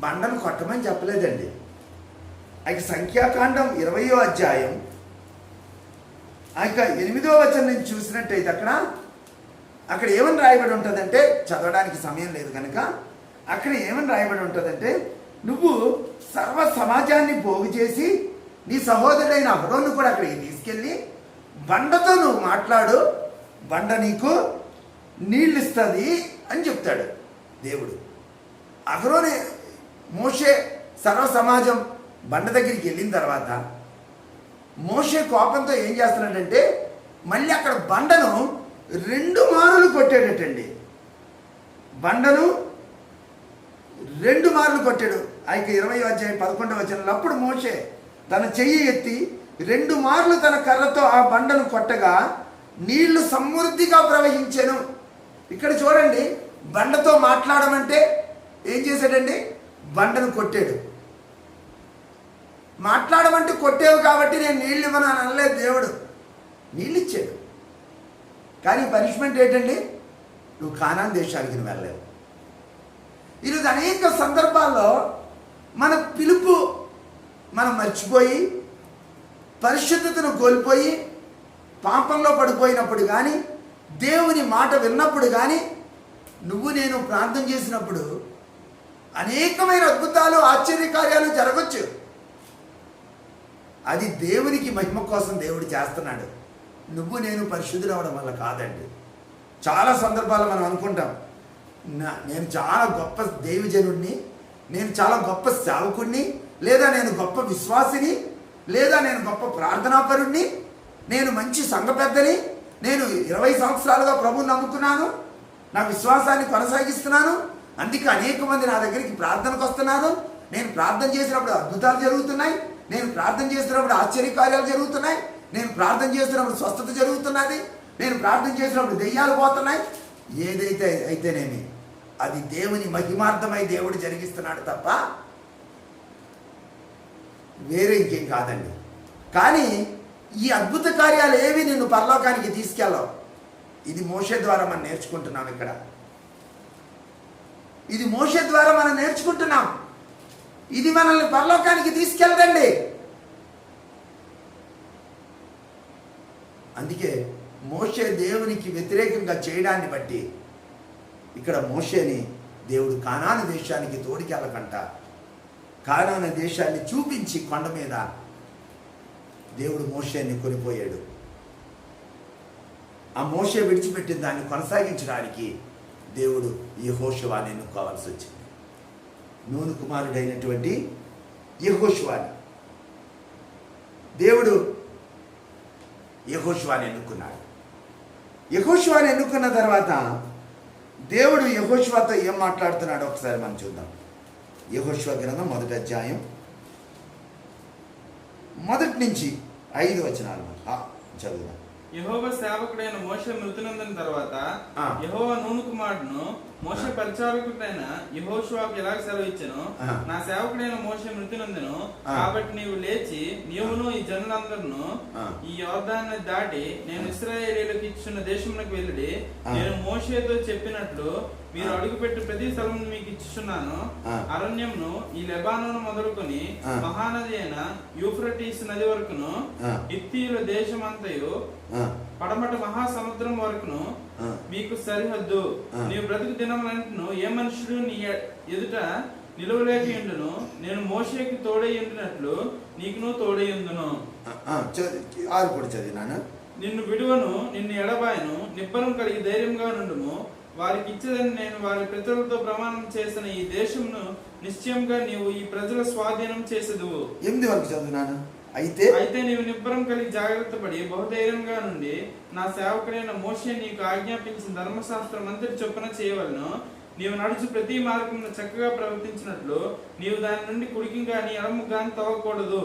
[SPEAKER 1] బండను కొట్టమని చెప్పలేదండి. ఆ సంఖ్యాకాండం 20వ అధ్యాయం ఆ 8వ వచనం నుంచి చూసినట్టయితే అక్కడ ఏమని రాయబడి ఉంటుందంటే, చదవడానికి సమయం లేదు కనుక అక్కడ ఏమని రాయబడి ఉంటుందంటే, నువ్వు సర్వ సమాజాన్ని పోగు చేసి నీ సహోదరుడైన అహరోను కూడా అక్కడికి తీసుకెళ్ళి బండతో నువ్వు మాట్లాడు, బండ నీకు నీళ్ళు ఇస్తుంది అని చెప్తాడు దేవుడు. అహరోనే మోషే సర్వ సమాజం బండ దగ్గరికి వెళ్ళిన తర్వాత మోషే కోపంతో ఏం చేస్తున్నాడంటే మళ్ళీ అక్కడ బండను 2 మారులు కొట్టాడటండి. బండను 2 మార్లు కొట్టాడు. ఆ 20వ అధ్యాయం 11వ వచనంలో అప్పుడు మోషే తన చెయ్యి ఎత్తి 2 మార్లు తన కర్రతో ఆ బండను కొట్టగా నీళ్లు సమృద్ధిగా ప్రవహించెను. ఇక్కడ చూడండి, బండతో మాట్లాడమంటే ఏం చేశాడండి? బండను కొట్టాడు. మాట్లాడమంటే కొట్టేవు కాబట్టి నేను నీళ్ళు ఇవ్వను అని అనలేదు దేవుడు, నీళ్ళు ఇచ్చాడు. కానీ పనిష్మెంట్ ఏంటండి? నువ్వు కానాన్ దేశానికి నువ్వు వెళ్ళలేవు. ఈరోజు అనేక సందర్భాల్లో మన పిలుపు మనం మర్చిపోయి పరిశుద్ధతను కోల్పోయి పాపంలో పడిపోయినప్పుడు కానీ, దేవుని మాట విన్నప్పుడు కానీ, నువ్వు నేను ప్రార్థన చేసినప్పుడు అనేకమైన అద్భుతాలు ఆశ్చర్యకార్యాలు జరగచ్చు. అది దేవునికి మహిమ కోసం దేవుడు చేస్తున్నాడు, నువ్వు నేను పరిశుద్ధులు అవ్వడం వల్ల కాదండి. చాలా సందర్భాలు మనం అనుకుంటాం, నేను చాలా గొప్ప దేవజనుడిని, నేను చాలా గొప్ప సేవకుడిని, లేదా నేను గొప్ప విశ్వాసిని, లేదా నేను గొప్ప ప్రార్థనాపరుణ్ణి, నేను మంచి సంఘ పెద్దని, నేను 20 సంవత్సరాలుగా ప్రభువుని నమ్ముకున్నాను, నా విశ్వాసాన్ని కొనసాగిస్తున్నాను, అందుకే అనేక మంది నా దగ్గరికి ప్రార్థనకు వస్తున్నారు, నేను ప్రార్థన చేసినప్పుడు అద్భుతాలు జరుగుతున్నాయి, నేను ప్రార్థన చేస్తున్నప్పుడు ఆశ్చర్యకార్యాలు జరుగుతున్నాయి, నేను ప్రార్థన చేస్తున్నప్పుడు స్వస్థత జరుగుతున్నది, నేను ప్రార్థన చేసినప్పుడు దెయ్యాలు పోతున్నాయి. ఏదైతే అయితేనేమి అది దేవుని మహిమార్థమై దేవుడు జరిగిస్తున్నాడు తప్ప వేరే ఇంకేం కాదండి. కానీ ఈ అద్భుత కార్యాలు ఏవి నిన్ను పరలోకానికి తీసుకెళ్ళవు. ఇది మోషే ద్వారా మనం నేర్చుకుంటున్నాం. ఇక్కడ ఇది మోషే ద్వారా మనం నేర్చుకుంటున్నాం. ఇది మనల్ని పరలోకానికి తీసుకెళ్ళదండి. అందుకే మోషే దేవునికి వ్యతిరేకంగా చేయడాన్ని బట్టి ఇక్కడ మోషేని దేవుడు కానాను దేశానికి తోడికెళ్ళకంట, కానాను దేశాన్ని చూపించి కొండ మీద దేవుడు మోషేని కొనిపోయాడు. ఆ మోషే విడిచిపెట్టిన దాన్ని కొనసాగించడానికి దేవుడు యెహోషువని ఎన్నుకోవాల్సి వచ్చింది. నూను కుమారుడైనటువంటి యెహోషువని దేవుడు యెహోషువని ఎన్నుకున్నాడు. యెహోషువని ఎన్నుకున్న తర్వాత దేవుడు యెహోషువతో ఏం మాట్లాడుతున్నాడో ఒకసారి మనం చూద్దాం. యెహోషువ గ్రంథం 1వ అధ్యాయం 1 నుంచి 5 వచనాలు చదువుదాం.
[SPEAKER 2] యెహోవా సేవకుడైన మోషే మృతి నొందిన తర్వాత యెహోవా నూను కుమారుడును మోషే పరిచారకుడైన యెహోషువకు ఎలాగ సెలవు ఇచ్చెను, నా సేవకుడైన మోషే మృతి నొందెను, కాబట్టి నీవు లేచి నీవును ఈ జనులందరూ ఈ యోర్దాన్ని దాటి నేను ఇశ్రాయేలీయులకు ఇచ్చిన దేశమునకు వెళ్ళి నేను మోషేతో చెప్పినట్లు మీరు అడుగుపెట్టి ప్రతి స్థలం మీకు ఇచ్చుచున్నాను. అరణ్యంను ఈ లెబానోను మొదలుకొని మహానది అయిన యూఫ్రటీస్ నది వరకును, హిత్తీయుల దేశమంతయు పడమట మహాసముద్రం వరకును మీకు సరిహద్దు. నీవు బ్రతుకు దినములంటను ఏ మనుషుడు నీ ఎదుట నిలవలేక ఉండును, నేను మోషేకి తోడై ఉండినట్లు నీకును తోడై ఉందును. నిన్ను విడువను, నిన్ను ఎడబాయను, నిబ్బరం కలిగి ధైర్యంగా నుండుము. వారికి ఇచ్చేదని నేను వారి పితరులతో ప్రమాణం చేసిన ఈ దేశమును నిశ్చయంగా నీవు ఈ ప్రజల స్వాధీనం చేసేదువు.
[SPEAKER 1] 8 వరకు చదువునాను.
[SPEAKER 2] అయితే నీవు నిబ్బరం కలిగి జాగ్రత్త పడి బహుధైర్యంగా నుండి నా సేవకుడైన మోషే నీకు ఆజ్ఞాపించిన ధర్మశాస్త్రం అంతటి చొప్పున చేయవలను. నీవు నడుచు ప్రతి మార్గమును చక్కగా ప్రవర్తించినట్లు నీవు దాని నుండి కుడికి గాని ఎడము గాని తవ్వకూడదు.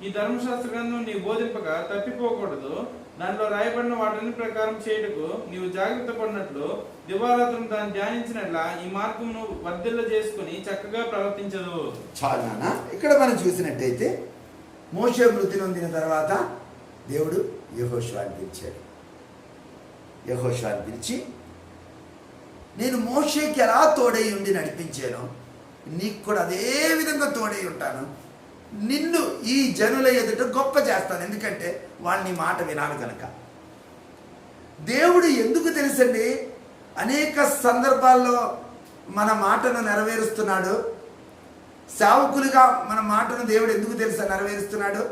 [SPEAKER 2] ఈ ధర్మశాస్త్ర గ్రంథం నీవు బోధింపగా తప్పిపోకూడదు. దాంట్లో రాయబడిన వాటిని ప్రకారం చేయుటకు నీవు జాగ్రత్త పడినట్లు దివారాత్రం దాన్ని ధ్యానించినట్ల ఈ మార్గమును వర్ధిల్ల చేసుకుని చక్కగా ప్రవర్తించదు.
[SPEAKER 1] చాలు నాన్న. ఇక్కడ మనం చూసినట్టయితే మోషే మృతి నొందిన తర్వాత దేవుడు యెహోషువని పిలిచాడు. యెహోషువని పిలిచి నేను మోషేకి ఎలా తోడై ఉండి నడిపించానో నీకు కూడా అదే విధంగా తోడై ఉంటాను. నిన్ను ఈ జనుల ఎదుట గొప్ప చేస్తాను, ఎందుకంటే వాళ్ళని మాట వినాలి కనుక. దేవుడు ఎందుకు తెలుసండి అనేక సందర్భాల్లో మన మాటను నెరవేరుస్తున్నాడు. సేవకులుగా మన మాటను దేవుడు ఎందుకు తెలుసా నెరవేరుస్తున్నాడు?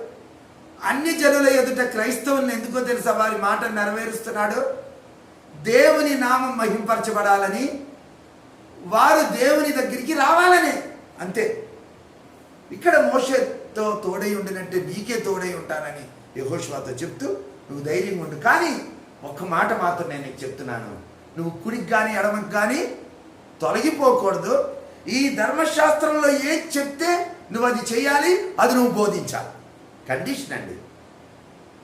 [SPEAKER 1] అన్ని జనుల ఎదుట క్రైస్తవులను ఎందుకో తెలుసా వారి మాటను నెరవేరుస్తున్నాడు? దేవుని నామం మహింపరచబడాలని, వారు దేవుని దగ్గరికి రావాలని, అంతే. ఇక్కడ మోషేతో తోడై ఉండినట్టే నీకే తోడై ఉంటానని యెహోషువతో చెప్తూ నువ్వు ధైర్యంగా ఉండు. కానీ ఒక్క మాట మాత్రం నేను నీకు చెప్తున్నాను, నువ్వు కుడికి కానీ ఎడమకి కానీ తొలగిపోకూడదు. ఈ ధర్మశాస్త్రంలో ఏది చెప్తే నువ్వు అది చేయాలి, అది నువ్వు బోధించాలి. కండిషన్ అండి.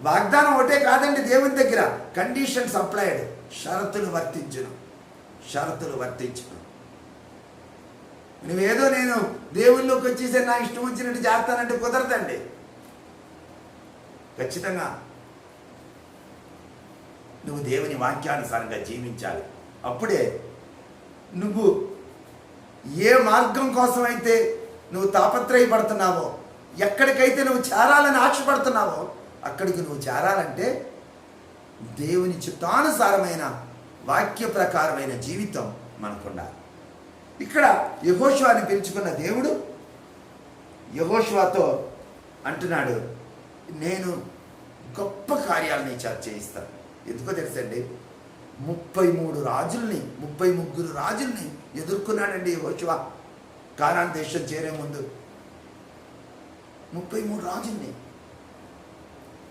[SPEAKER 1] వాగ్దానం ఒకటే కాదండి దేవుని దగ్గర, కండిషన్స్ అప్లైడ్, షరతులు వర్తించును. నువ్వేదో నేను దేవుళ్ళలోకి వచ్చేసి నా ఇష్టం వచ్చినట్టు చేస్తానంటే కుదరదండి. ఖచ్చితంగా నువ్వు దేవుని వాక్యానుసారంగా జీవించాలి. అప్పుడే నువ్వు ఏ మార్గం కోసం అయితే నువ్వు తాపత్రయపడుతున్నావో, ఎక్కడికైతే నువ్వు చేరాలని ఆశపడుతున్నావో అక్కడికి నువ్వు చేరాలంటే దేవుని చిత్తానుసారమైన వాక్య ప్రకారమైన జీవితం మనకుండాలి. ఇక్కడ యెహోషువని పిలుచుకున్న దేవుడు యెహోషువతో అంటున్నాడు, నేను గొప్ప కార్యాలు నీ చేత చేయిస్తాను. ఎందుకో తెలుసండి, 33 రాజుల్ని ఎదుర్కొన్నాడండి యెహోషువ. కానాన్ దేశం చేరే ముందు 33 రాజుల్ని,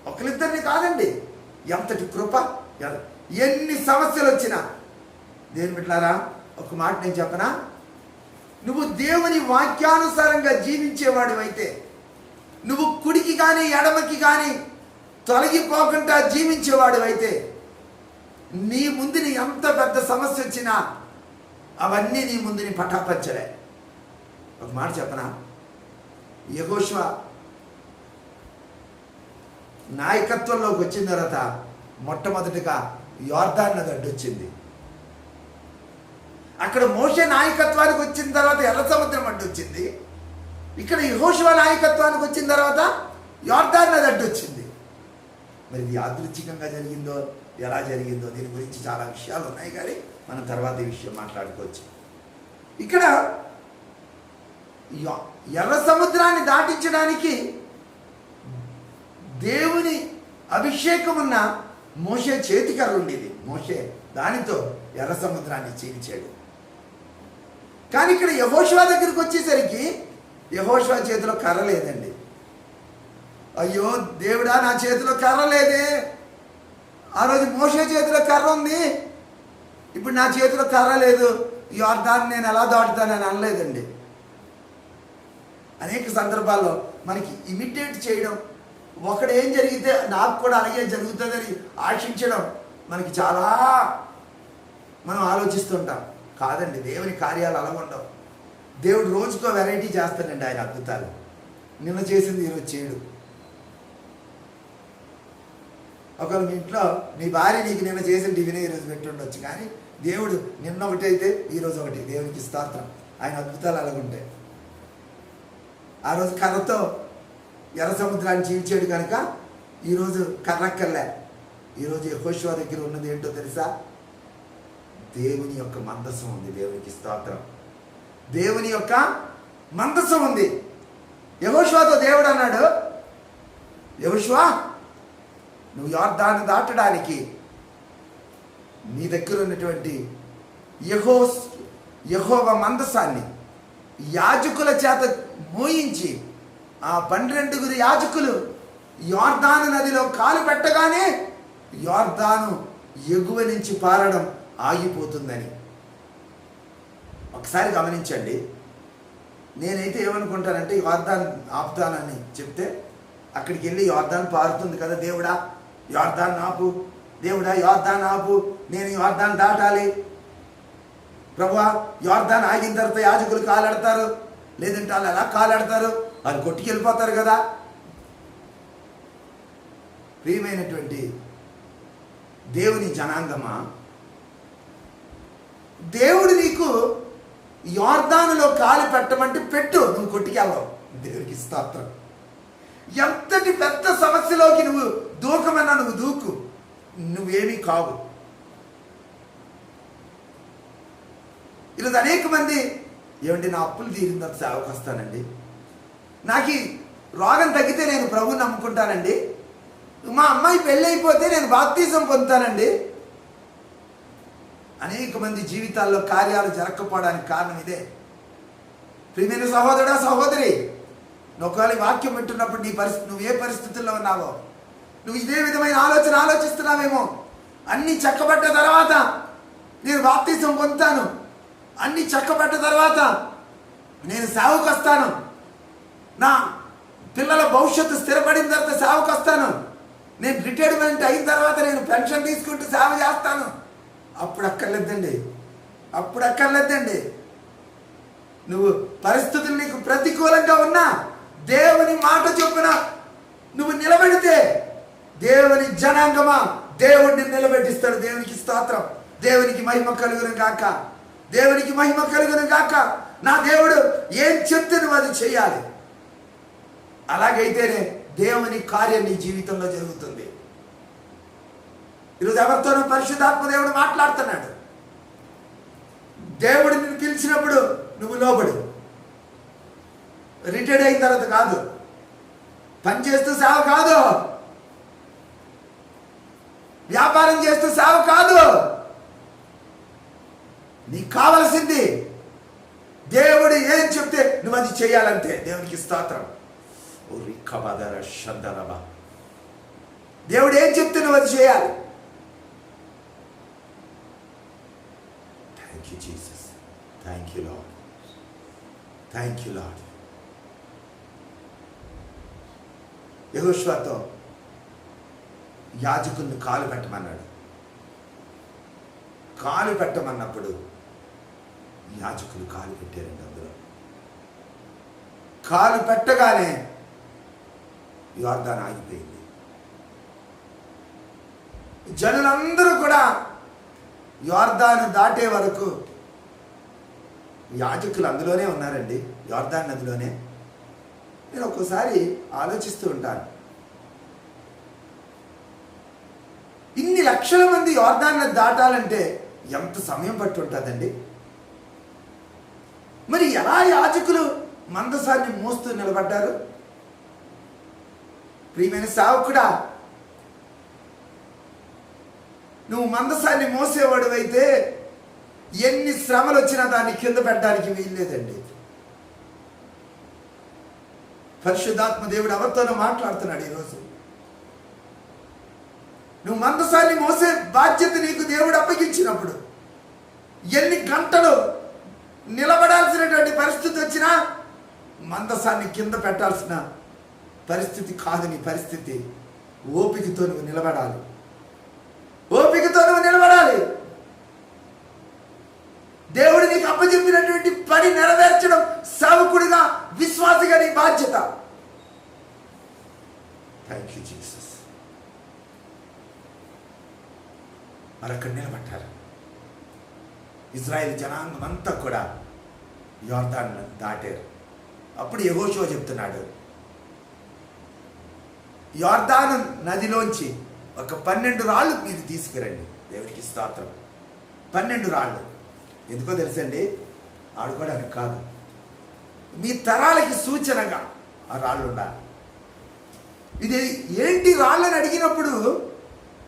[SPEAKER 1] ఒకరిద్దరిని కాదండి. ఎంతటి కృప! ఎన్ని సమస్యలు వచ్చినా దేవుని బిడ్డలారా, ఒక మాట నేను చెప్పనా, నువ్వు దేవుని వాక్యానుసారంగా జీవించేవాడు అయితే, నువ్వు కుడికి కానీ ఎడమకి కానీ తొలగిపోకుండా జీవించేవాడు అయితే, నీ ముందుని ఎంత పెద్ద సమస్య వచ్చినా అవన్నీ నీ ముందుని పటాపంచలే. ఒక మాట చెప్పనా, యెహోషువ నాయకత్వంలోకి వచ్చిన తర్వాత మొట్టమొదటిగా యోర్దాను నది అడ్డొచ్చింది. అక్కడ మోషే నాయకత్వానికి వచ్చిన తర్వాత ఎర్ర సముద్రం అడ్డొచ్చింది. ఇక్కడ యెహోషువ నాయకత్వానికి వచ్చిన తర్వాత యోర్దాను నది అడ్డొచ్చింది. మరి ఇది యాదృచ్ఛికంగా జరిగిందో ఎలా జరిగిందో దీని గురించి చాలా విషయాలు ఉన్నాయి, కానీ మనం తర్వాత ఈ విషయం మాట్లాడుకోవచ్చు. ఇక్కడ ఎర్ర సముద్రాన్ని దాటించడానికి దేవుని అభిషేకం ఉన్న మోషే చేతికర్ర ఉండేది. మోషే దానితో ఎర్ర సముద్రాన్ని చీల్చాడు. కానీ ఇక్కడ యెహోషువ దగ్గరికి వచ్చేసరికి యెహోషువ చేతిలో కర్ర లేదండి. అయ్యో దేవుడా, నా చేతిలో కర్ర లేదే. ఆ రోజు మోషే చేతిలో కర్ర ఉంది, ఇప్పుడు నా చేతిలో కర్ర లేదు, యోర్దాన్ని నేను ఎలా దాటుతానని అనలేదండి. అనేక సందర్భాల్లో మనకి ఇమిటేట్ చేయడం, ఒకడు ఏం జరిగితే నాకు కూడా అలాగే జరుగుతుందని ఆశించడం మనకి చాలా మనం ఆలోచిస్తుంటాం. కాదండి, దేవుని కార్యాలు అలా ఉండవు. దేవుడు రోజుకో వెరైటీ చేస్తాడండి ఆయన అద్భుతాలు. నిన్న చేసింది ఈరోజు చేయడు. ఒకవేళ మీ ఇంట్లో నీ భార్య నీకు నిన్న చేసిన టిఫినే ఈరోజు పెట్టి ఉండొచ్చు, కానీ దేవుడు నిన్న ఒకటి అయితే ఈరోజు ఒకటి. దేవునికి స్తోత్రం. ఆయన అద్భుతాలు అలాగుంటాయి. ఆ రోజు కర్రతో ఎర్ర సముద్రాన్ని చీల్చాడు కనుక ఈరోజు కర్రక్కర్లే. ఈరోజు యెహోషువ దగ్గర ఉన్నది ఏంటో తెలుసా? దేవుని యొక్క మందసం ఉంది. దేవునికి స్తోత్రం. దేవుని యొక్క మందసం ఉంది. యెహోషువతో దేవుడు అన్నాడు, యెహోషువ, నువ్వు యోర్దాను దాటడానికి నీ దగ్గర ఉన్నటువంటి యెహోవా మందసాన్ని యాజకుల చేత మోయించి, ఆ 12 యాజకులు యోర్దాను నదిలో కాలు పెట్టగానే యోర్దాను ఎగువ నుంచి పారడం ఆగిపోతుందని. ఒకసారి గమనించండి. నేనైతే ఏమనుకుంటానంటే, యోర్దాను ఆపుతానని చెప్తే అక్కడికి వెళ్ళి యోర్దాను పారుతుంది కదా, దేవుడా యోర్దాను ఆపు, దేవుడా యోర్దాను ఆపు, నేను యోర్దాను దాటాలి, ప్రభువా యోర్దాను ఆగిన తర్వాత యాజకులు కాలాడతారు, లేదంటే వాళ్ళు ఎలా కాలాడతారు, వాళ్ళు కొట్టుకెళ్ళిపోతారు కదా. ప్రియమైనటువంటి దేవుని జనాంగమా, దేవుడు నీకు యోర్దానులో కాలు పెట్టమంటే పెట్టు, నువ్వు కొట్టుకెళ్ళవు. దేవునికి స్తోత్రం. ఎంతటి పెద్ద సమస్యలోకి నువ్వు దూకమన్నా నువ్వు దూకు, నువ్వేమీ కావు. ఈరోజు అనేక మంది, ఏమంటే నా అప్పులు తీరిన తర్వాత సేవకు వస్తానండి, నాకు రోగం తగ్గితే నేను ప్రభువుని నమ్ముకుంటానండి, మా అమ్మాయి పెళ్ళి అయిపోతే నేను బాప్తిజం పొందుతానండి. అనేక మంది జీవితాల్లో కార్యాలు జరగకపోవడానికి కారణం ఇదే. ప్రియమైన సహోదరుడా, సహోదరి, నువ్వు ఒకవేళ వాక్యం వింటున్నప్పుడు నీ పరిస్థితి, నువ్వు ఏ పరిస్థితుల్లో ఉన్నావో, నువ్వు ఇదే విధమైన ఆలోచిస్తున్నావేమో. అన్నీ చక్కబడ్డ తర్వాత నేను బాప్తిజం పొందుతాను, అన్నీ చక్కబడ్డ తర్వాత నేను సేవకు వస్తాను, నా పిల్లల భవిష్యత్తు స్థిరపడిన తర్వాత సేవకు వస్తాను, నేను రిటైర్మెంట్ అయిన తర్వాత నేను పెన్షన్ తీసుకుంటూ సేవ చేస్తాను, అప్పుడు అక్కర్లేదండి. అప్పుడు అక్కర్లేదండి. నువ్వు పరిస్థితులు నీకు ప్రతికూలంగా ఉన్నా దేవుని మాట చొప్పున నువ్వు నిలబడితే దేవుని జనాంగమా దేవుడిని నిలబెట్టిస్తాడు. దేవునికి స్తోత్రం. దేవునికి మహిమ కలుగును గాక. దేవునికి మహిమ కలుగును గాక. నా దేవుడు ఏం చెప్తే నువ్వు అది చేయాలి. అలాగైతేనే దేవుని కార్యం నీ జీవితంలో జరుగుతుంది. ఈరోజు ఎవరితోనూ పరిశుద్ధాత్మ దేవుడు మాట్లాడుతున్నాడు. దేవుడు నిన్ను పిలిచినప్పుడు నువ్వు లోబడు. రిటైర్డ్ అయిన తర్వాత కాదు, పని చేస్తూ సేవ కాదు, వ్యాపారం చేస్తూ సేవ కాదు. నీకు కావలసింది దేవుడు ఏం చెప్తే నువ్వు అది చేయాలంతే. దేవునికి స్తోత్రం. దేవుడు ఏం చెప్తే నువ్వు అది చేయాలి. Thank you Jesus. Thank you lord. Thank you lord. యెహోషువతో యాజకుల్ని కాలు పెట్టమన్నాడు. కాలు పెట్టమన్నప్పుడు యాజకులు కాలు పెట్టారండి. అందులో కాలు పెట్టగానే యోర్దాను ఆగిపోయింది. జనులందరూ కూడా యోర్దాను దాటే వరకు యాజకులు అందులోనే ఉన్నారండి, యోర్దాను నదిలోనే. నేను ఒక్కోసారి ఆలోచిస్తూ ఉంటాను, ఇన్ని లక్షల మంది యోర్దాను నది దాటాలంటే ఎంత సమయం పట్టి ఉంటుందండి. మరి ఎలా యాజకులు మందసాన్ని మోస్తూ నిలబడ్డారు? ప్రియమైన సేవకుడా, నువ్వు మందసాన్ని మోసేవాడు అయితే ఎన్ని శ్రమలు వచ్చినా దాన్ని కింద పెట్టడానికి వీల్లేదండి. పరిశుద్ధాత్మ దేవుడు ఎవరితోనో మాట్లాడుతున్నాడు ఈరోజు. నువ్వు మందసాన్ని మోసే బాధ్యత నీకు దేవుడు అప్పగించినప్పుడు ఎన్ని గంటలు నిలబడాల్సినటువంటి పరిస్థితి వచ్చినా మందసాన్ని కింద పెట్టాల్సిన పరిస్థితి కాదు నీ పరిస్థితి. ఓపికతో నువ్వు నిలబడాలి. ఓపికతో నువ్వు నిలబడాలి. దేవుడు నీకు అప్పచెప్పినటువంటి పని నెరవేర్చడం సేవకుడిగా, విశ్వాసిగా నీ బాధ్యత. Thank you Jesus. మరొక్కడ నిలబడ్డారు. ఇజ్రాయేల్ జనాంగం అంతా కూడా యోర్దాను దాటారు. అప్పుడు యెహోషువ చెప్తున్నాడు, యోర్దాను నదిలోంచి ఒక 12 రాళ్ళు మీరు తీసుకురండి. దేవుడికి స్తోత్రం. 12 రాళ్ళు. ఎందుకో తెలుసండి? ఆడుకోవడానికి కాదు, మీ తరాలకి సూచనగా ఆ రాళ్ళు ఉండాలి. ఇది ఏంటి రాళ్ళని అడిగినప్పుడు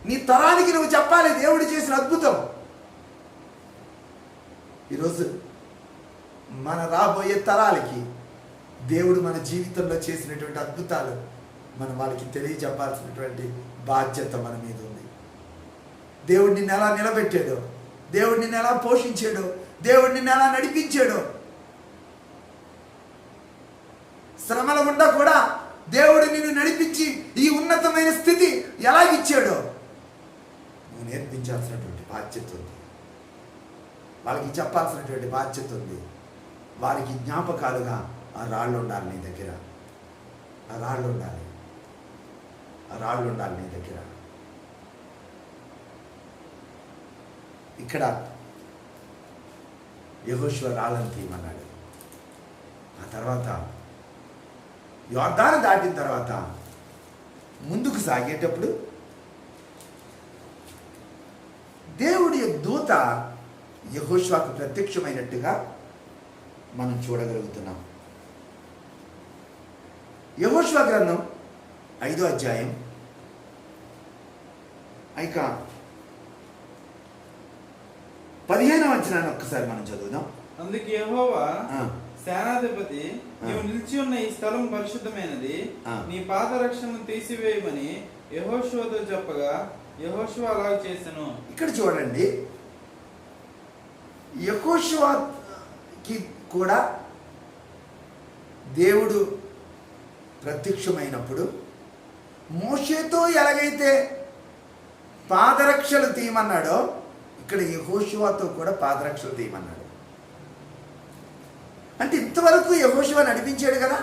[SPEAKER 1] నీ తరానికి నువ్వు చెప్పాలి దేవుడు చేసిన అద్భుతం. ఈరోజు మన రాబోయే తరాలకి దేవుడు మన జీవితంలో చేసినటువంటి అద్భుతాలు మనం వాళ్ళకి తెలియజెప్పాల్సినటువంటి బాధ్యత మన మీద ఉంది. దేవుడు నిన్ను ఎలా నిలబెట్టాడో, దేవుడు నిన్ను ఎలా పోషించాడో, దేవుడు నిన్ను ఎలా నడిపించాడో, శ్రమల గుండా కూడా దేవుడు నిన్ను నడిపించి ఈ ఉన్నతమైన స్థితి ఎలాగిచ్చాడో నువ్వు నేర్పించాల్సినటువంటి బాధ్యత ఉంది. వాళ్ళకి చెప్పాల్సినటువంటి బాధ్యత ఉంది. వారికి జ్ఞాపకాలుగా ఆ రాళ్ళు ఉండాలి నీ దగ్గర. ఆ రాళ్ళు ఉండాలి. ఆ రాళ్ళు ఉండాలి నీ దగ్గర. ఇక్కడ యెహోషువ రాళ్ళను తీయమన్నాడు. ఆ తర్వాత యోర్దాను దాటిన తర్వాత ముందుకు సాగేటప్పుడు దేవుడి దూత యెహోషువకు ప్రత్యక్షమైనట్టుగా మనం చూడగలుగుతున్నాం. యెహోషువ గ్రంథం 5వ అధ్యాయం ఇక 15వ వచనాన్ని ఒక్కసారి మనం చదువుదాం.
[SPEAKER 2] అందుకే యెహోవా సేనాధిపతి, నీవు నిలిచి ఉన్న ఈ స్థలం పరిశుద్ధమైనది, నీ పాద రక్షణను తీసివేయమని యెహోషువతో చెప్పగా యెహోషువ అలాగ చేసెను.
[SPEAKER 1] ఇక్కడ చూడండి, యెహోషువకి కూడా దేవుడు ప్రత్యక్షమైనప్పుడు మోషేతో ఎలాగైతే పాదరక్షలు తీయమన్నాడో ఇక్కడ యెహోషువతో కూడా పాదరక్షలు తీయమన్నాడు. అంటే ఇంతవరకు యెహోషువ నడిపించాడు కదా,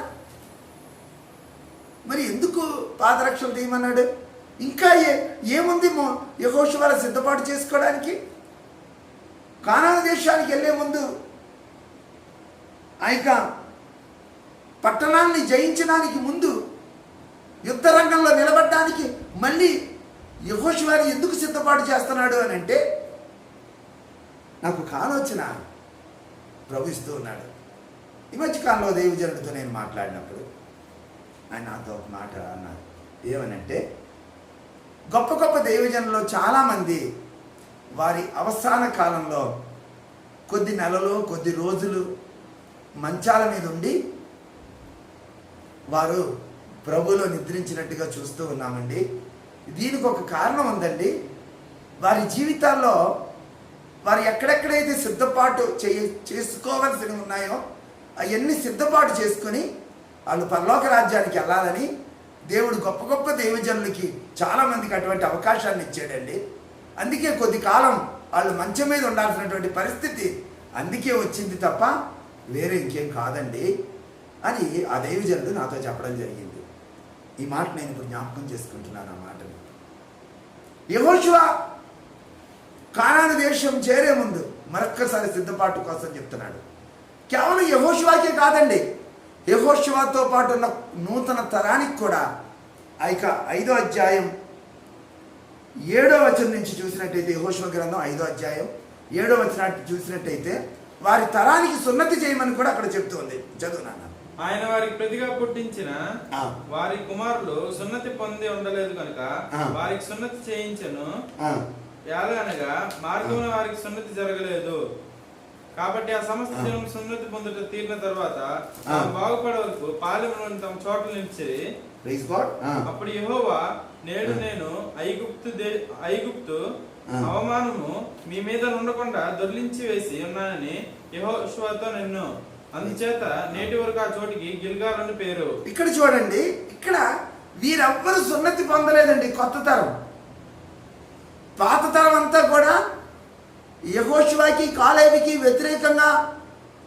[SPEAKER 1] మరి ఎందుకు పాదరక్షలు తీయమన్నాడు? ఇంకా ఏముంది యెహోషువ సిద్ధపాటు చేసుకోవడానికి? కానాను దేశానికి వెళ్ళే ముందు ఆ యొక్క పట్టణాన్ని జయించడానికి ముందు యుద్ధ రంగంలో నిలబడడానికి మళ్ళీ యెహోషువని ఎందుకు సిద్ధపాటు చేస్తున్నాడు అని అంటే నాకు ఒక ఆలోచన ప్రవహిస్తూ ఉన్నాడు. ఈ మధ్యకాలంలో దైవజనుడితో నేను మాట్లాడినప్పుడు ఆయన నాతో ఒక మాట అన్నారు. ఏమనంటే గొప్ప గొప్ప దైవజనుల్లో చాలామంది వారి అవసాన కాలంలో కొద్ది నెలలు కొద్ది రోజులు మంచాల మీద ఉండి వారు ప్రభువులో నిద్రించినట్టుగా చూస్తూ ఉన్నామండి. దీనికి ఒక కారణం ఉందండి. వారి జీవితాల్లో వారు ఎక్కడెక్కడైతే సిద్ధపాటు చేసుకోవాల్సినవి ఉన్నాయో అవన్నీ సిద్ధపాటు చేసుకొని వాళ్ళు పరలోక రాజ్యానికి వెళ్ళాలని దేవుడు గొప్ప గొప్ప దైవజనులకి చాలామందికి అటువంటి అవకాశాన్ని ఇచ్చాడండి. అందుకే కొద్ది కాలం వాళ్ళు మంచం మీద ఉండాల్సినటువంటి పరిస్థితి అందుకే వచ్చింది తప్ప వేరే ఇంకేం కాదండి అని ఆ దైవజనుడు నాతో చెప్పడం జరిగింది. ఈ మాట నేను ఇప్పుడు జ్ఞాపకం చేసుకుంటున్నాను. ఆ మాటను యెహోషువ కానాను దేశం చేరే ముందు మరొక్కసారి సిద్ధపాటు కోసం చెప్తున్నాడు. కేవలం యెహోషువకే కాదండి, యెహోషువతో పాటు ఉన్న నూతన తరానికి కూడా ఆ యొక్క 5వ అధ్యాయం 7వ వచనం నుంచి చూసినట్టయితే, యెహోషువ గ్రంథం 5వ అధ్యాయం 7వ వచనాన్ని చూసినట్టయితే వారి తరానికి సున్నతి చేయమని కూడా అక్కడ చెప్తుంది. చదువునాన్న.
[SPEAKER 2] ఆయన వారికి ప్రతిగా పుట్టించిన వారి కుమారులు సున్నతి పొంది ఉండలేదు కనుక వారికి సున్నతి చేయించను. ఎలాగనగా మార్గమున వారికి సున్నతి జరగలేదు కాబట్టి ఆ సమస్త జనం సున్నతి పొందుట తీరిన తర్వాత బాగుపడే వరకు పాలెములను తమ చోట్ల నిలిచి అప్పుడు యెహోవా నేడు నేను ఐగుప్తు అవమానము మీ మీద ఉండకుండా దొర్లించి వేసి ఉన్నానని యెహోషువతో నిన్ను అందుచేత నేటి వరకు ఆ చోటికి గిల్గాల్ అని పేరు.
[SPEAKER 1] ఇక్కడ చూడండి, ఇక్కడ వీరెవ్వరు సున్నతి పొందలేదండి. కొత్త తరం, పాత తరం అంతా కూడా యెహోషువకి కాలేబుకి వ్యతిరేకంగా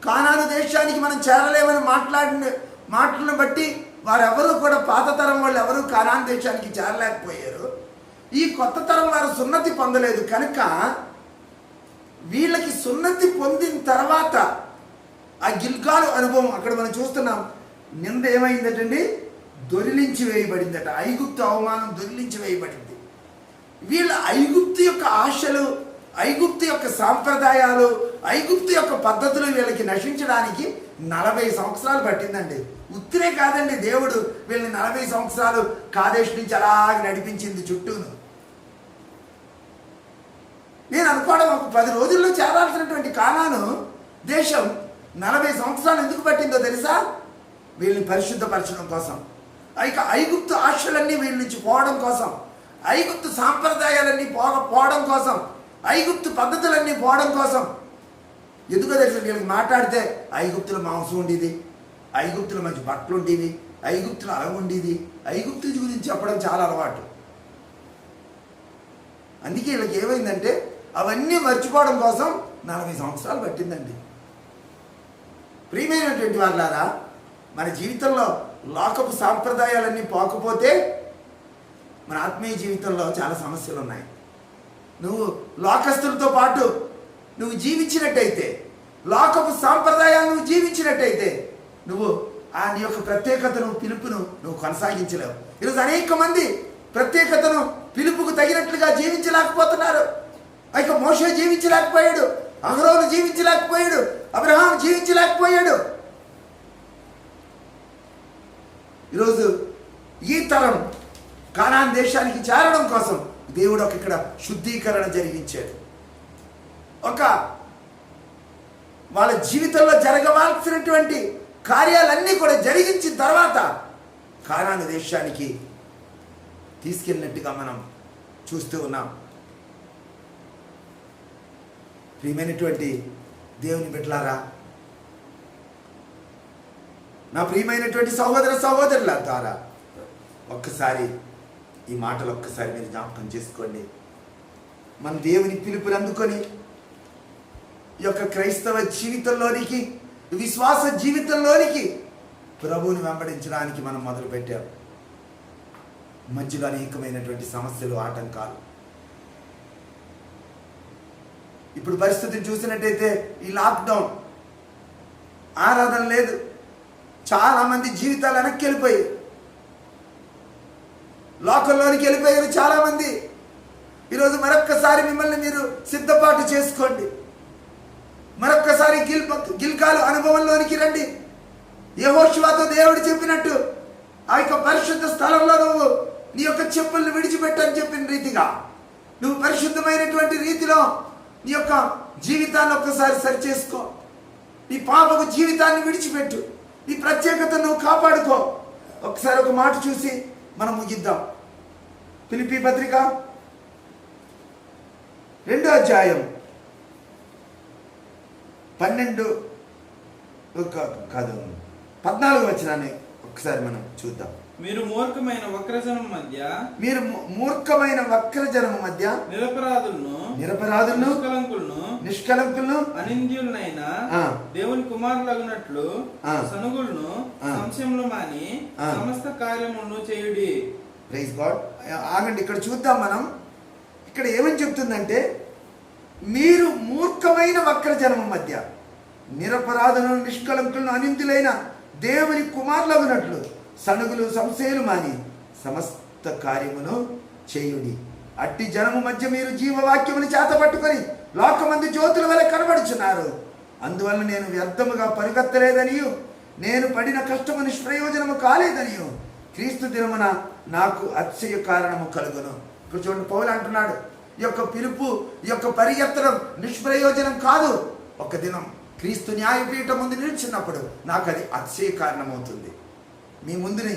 [SPEAKER 1] కానాను దేశానికి మనం చేరలేమని మాట్లాడిన మాటలను బట్టి వారెవరూ కూడా పాత తరం వాళ్ళు ఎవరు కానాను దేశానికి చేరలేకపోయారు. ఈ కొత్త తరం వారు సున్నతి పొందలేదు కనుక వీళ్ళకి సున్నతి పొందిన తర్వాత ఆ గిల్గాలు అనుభవం అక్కడ మనం చూస్తున్నాం. నింద ఏమైందటండి? దొరిలించి వేయబడిందట. ఐగుప్తు అవమానం దొరిలించి వేయబడింది. వీళ్ళ ఐగుప్తు యొక్క ఆశలు, ఐగుప్తు యొక్క సాంప్రదాయాలు, ఐగుప్తు యొక్క పద్ధతులు వీళ్ళకి నశించడానికి 40 సంవత్సరాలు పట్టిందండి. ఉత్తిరే కాదండి, దేవుడు వీళ్ళని 40 సంవత్సరాలు కాదేశ్ నుంచి అలాగ నడిపించింది చుట్టూను. నేను అనుకోవడం ఒక 10 రోజుల్లో చేరాల్సినటువంటి కానాను దేశం 40 సంవత్సరాలు ఎందుకు పట్టిందో తెలుసా? వీళ్ళని పరిశుద్ధపరచడం కోసం, ఐగుప్తు ఆశలన్నీ వీళ్ళ నుంచి పోవడం కోసం, ఐగుప్తు సాంప్రదాయాలన్నీ పోవడం కోసం, ఐగుప్తు పద్ధతులన్నీ పోవడం కోసం. ఎందుకో తెలుసు, వీళ్ళకి మాట్లాడితే ఐగుప్తులో మాంసం ఉండేది, ఐగుప్తులో మంచి బట్టలు ఉండేవి, ఐగుప్తులో అలం ఉండేది, ఐగుప్తు గురించి చెప్పడం చాలా అలవాటు. అందుకే వీళ్ళకి ఏమైందంటే అవన్నీ మర్చిపోవడం కోసం 40 సంవత్సరాలు పట్టిందండి. ప్రియమైనటువంటి వాళ్ళారా, మన జీవితంలో లోకపు సాంప్రదాయాలన్నీ పోకపోతే మన ఆత్మీయ జీవితంలో చాలా సమస్యలు ఉన్నాయి. నువ్వు లోకస్తులతో పాటు నువ్వు జీవించినట్టయితే, లోకపు సాంప్రదాయాలు నువ్వు జీవించినట్టయితే నువ్వు ఆ నీ యొక్క ప్రత్యేకతను, పిలుపును నువ్వు కొనసాగించలేవు. ఈరోజు అనేక మంది ప్రత్యేకతను, పిలుపుకు తగినట్లుగా జీవించలేకపోతున్నారు. ఇక మోషే జీవించలేకపోయాడు, అహరోను జీవించలేకపోయాడు, అబ్రహాం జీవించలేకపోయాడు. ఈరోజు ఈ తరం కానాన్ దేశానికి చేరడం కోసం దేవుడు ఒక ఇక్కడ శుద్ధీకరణ జరిగించాడు. ఒక వాళ్ళ జీవితంలో జరగవలసినటువంటి కార్యాలన్నీ కూడా జరిగించిన తర్వాత కానాను దేశానికి తీసుకెళ్ళినట్టుగా మనం చూస్తూ ఉన్నాం. ప్రియమైనటువంటి దేవుని బిడ్డలారా, నా ప్రియమైనటువంటి సహోదర సహోదరుల ద్వారా ఒక్కసారి ఈ మాటలు ఒక్కసారి మీరు జ్ఞాపకం చేసుకోండి. మన దేవుని పిలుపుని అందుకొని ఈ యొక్క క్రైస్తవ జీవితంలోనికి, విశ్వాస జీవితంలోనికి ప్రభువుని వెంబడించడానికి మనం మొదలుపెట్టాం. మధ్యలో అనేకమైనటువంటి సమస్యలు, ఆటంకాలు. ఇప్పుడు పరిస్థితిని చూసినట్టయితే ఈ లాక్డౌన్, ఆరాధన లేదు, చాలామంది జీవితాలు వెనక్కి వెళ్ళిపోయి లోకంలోనికి వెళ్ళిపోయారు చాలామంది. ఈరోజు మరొక్కసారి మిమ్మల్ని మీరు సిద్ధపాటు చేసుకోండి. మరొక్కసారి గిల్కాలు అనుభవంలోనికి రండి. యెహోషువతో దేవుడు చెప్పినట్టు ఆ యొక్క పరిశుద్ధ స్థలంలో నువ్వు నీ యొక్క చెప్పుల్ని విడిచిపెట్టని చెప్పిన రీతిగా నువ్వు పరిశుద్ధమైనటువంటి రీతిలో నీ యొక్క జీవితాన్ని ఒక్కసారి సరిచేసుకో. నీ పాపపు జీవితాన్ని విడిచిపెట్టు. నీ ప్రత్యేకతను నువ్వు కాపాడుకో. ఒకసారి ఒక మాట చూసి మనం ముగిద్దాం. ఫిలిప్పీ పత్రిక 2వ అధ్యాయం 14వ వచనాన్ని ఒకసారి మనం చూద్దాం.
[SPEAKER 2] మీరు మూర్ఖమైన వక్రజనం మధ్య నిరపరాధులను నిష్కలంకులను అనింద్యులనైన దేవుని కుమారులగునట్లు సనుగులను సంశయములు మాని సమస్త కార్యములను చేయుడి.
[SPEAKER 1] Praise God. ఆగండి, ఇక్కడ చూద్దాం మనం. ఇక్కడ ఏమని చెప్తుందంటే, మీరు మూర్ఖమైన వక్రజనము మధ్య నిరపరాధులను నిష్కలంకులను అనిందులైన దేవుని కుమారులగునట్లు సనుగులు సంశయాలు మాని సమస్త కార్యమును చేయుడి. అట్టి జనము మధ్య మీరు జీవవాక్యమును చేతపట్టుకొని లోకమంది జ్యోతుల వలె కనబడుచున్నారు. అందువల్ల నేను వ్యర్థముగా పరిగెత్తలేదనియు నేను పడిన కష్టము నిష్ప్రయోజనము కాలేదనియు క్రీస్తు దినమున నాకు అతిశయ కారణము కలుగును. ఇక్కడ చూడండి, పౌలు అంటున్నాడు, ఈ యొక్క పిలుపు, ఈ యొక్క పరిగెత్తడం నిష్ప్రయోజనం కాదు. ఒక దినం క్రీస్తు న్యాయపీఠం ముందు నిలిచినప్పుడు నాకు అది అతిశయ కారణం అవుతుంది. మీ ముందుని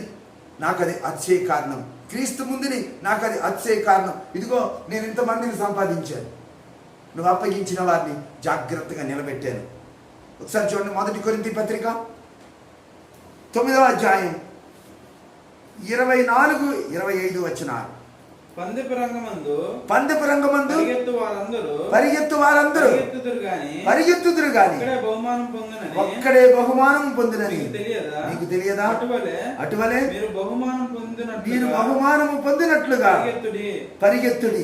[SPEAKER 1] నాకు అది అతిశయ కారణం, క్రీస్తు ముందుని నాకు అది అతిశయ కారణం. ఇదిగో నేను ఇంతమందిని సంపాదించాను, నువ్వు అప్పగించిన వారిని జాగ్రత్తగా నిలబెట్టాను. ఒకసారి చూడండి, 1 కొరింథీ పత్రిక 9వ అధ్యాయం 24-25 వచనాలు.
[SPEAKER 2] పందెపు రంగమందు
[SPEAKER 1] పరిగెత్తు వారందరూ పరిగెత్తుదురు గాని ఒక్కడే బహుమానం పొందునని నీకు తెలియదా? అటువలే మీరు బహుమానము పొందినట్లుగా పరిగెత్తుడి.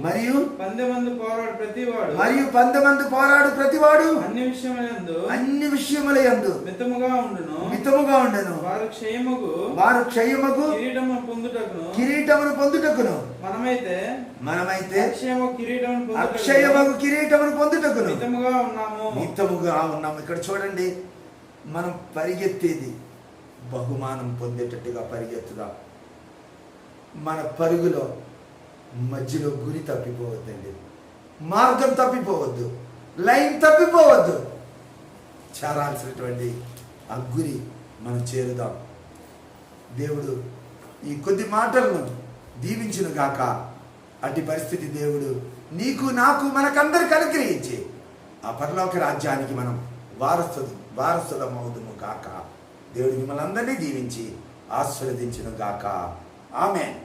[SPEAKER 1] మరియు పందెమందు పోరాడు ప్రతివాడు అన్ని విషయములయందు మితముగా ఉండును. వారు క్షయముగు కిరీటమును పొందుటకును మనమైతే అక్షయమగు కిరీటమును పొందుటకును మితముగా ఉన్నాము. ఇక్కడ చూడండి, మనం పరిగెత్తేది బహుమానం పొందేటట్టుగా పరిగెత్తుదాం. మన పరుగులో మధ్యలో గురి తప్పిపోవద్దండి, మార్గం తప్పిపోవద్దు, లైన్ తప్పిపోవద్దు. చేరాల్సినటువంటి ఆ గురి మనం చేరుదాం. దేవుడు ఈ కొద్ది మాటలను దీవించును గాక. అట్టి పరిస్థితి దేవుడు నీకు, నాకు, మనకందరికి అనుగ్రహించి ఆ పరలోక రాజ్యానికి మనం వారసులమవుదుము గాక. దేవుడు మిమ్మల్ని అందరినీ దీవించి ఆశీర్వదించును గాక. ఆమేన్.